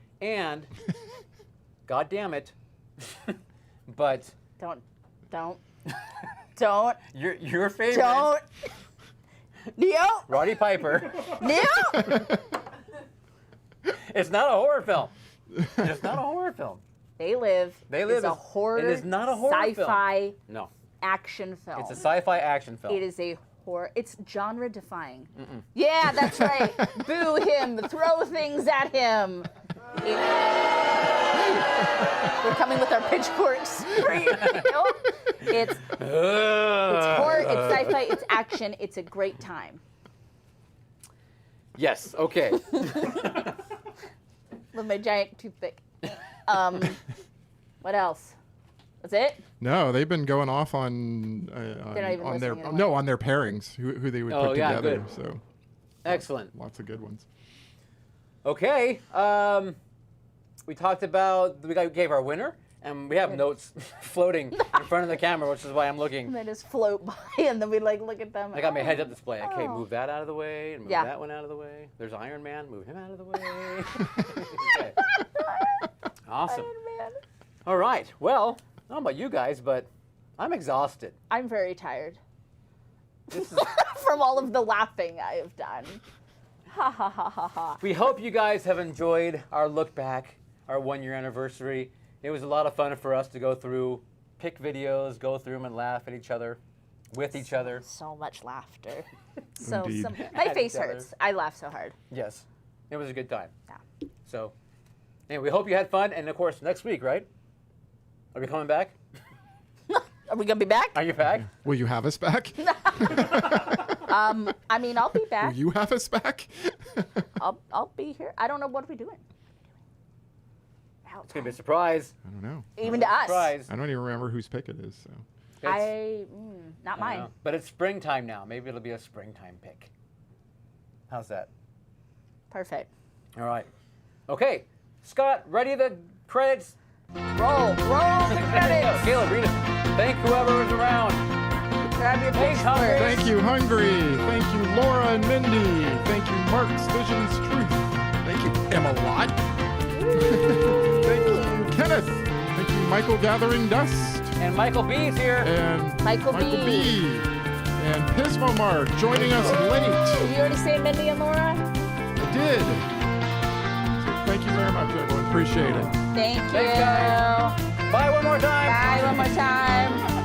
God damn it, but. Don't. Your favorite. Don't. Neo. Roddy Piper. Neo. It's not a horror film. It's not a horror film. They Live. Is a horror. It is not a horror sci-fi film. No. action film. It's a sci-fi action film. It is a horror. It's genre defying. Yeah, that's right. Boo him. Throw things at him. We're coming with our pitchforks. It's horror. It's sci-fi. It's action. It's a great time. Yes. Okay. With my giant toothpick. What else? That's it? No, they've been going off on They're not even on their listening anymore. on their pairings, who they would Oh, put yeah, together. good. So Excellent. lots of good ones. Okay. We talked about we gave our winner, and we have notes floating in front of the camera, which is why I'm looking. And they just float by, and then we look at them. I got my heads-up display. Okay, Oh. move that out of the way, and move Yeah. that one out of the way. There's Iron Man. Move him out of the way. Okay. Awesome. All right. Well, I don't know about you guys, but I'm exhausted. I'm very tired. From all of the laughing I have done. Ha ha ha ha ha. We hope you guys have enjoyed our look back, our 1-year anniversary. It was a lot of fun for us to go through, pick videos, go through them, and laugh at each other, with each other. So much laughter. Indeed. My At face each other. hurts. I laugh so hard. Yes, it was a good time. Yeah. So, anyway, we hope you had fun, and of course, next week, right? Are we coming back? Are we gonna be back? Are you back? Will you have us back? I mean, I'll be Will back. you have us back? I'll be here. I don't know what are we doing. It's gonna be a surprise. I don't know. Even to us. Surprise. I don't even remember whose pick it is. So Not I don't mine. know. But it's springtime now. Maybe it'll be a springtime pick. How's that? Perfect. All right. Okay, Scott, ready the credits? Roll the credits. Caleb, read it. Thank whoever was around. Grab your Thanks, pitchforks. Hungry. thank you, Hungry. Thank you, Laura and Mindy. Thank you, Mark's Vision's Truth. Thank you, Emma Lott. Thank you, Kenneth. Thank you, Michael Gathering Dust. And Michael B's here. And Michael B. And Pismo Mark joining us late. Did you already say Mindy and Laura? I did. So thank you very much, everyone. Appreciate it. Thank you. Thanks, guys. Bye one more time. Bye one more time.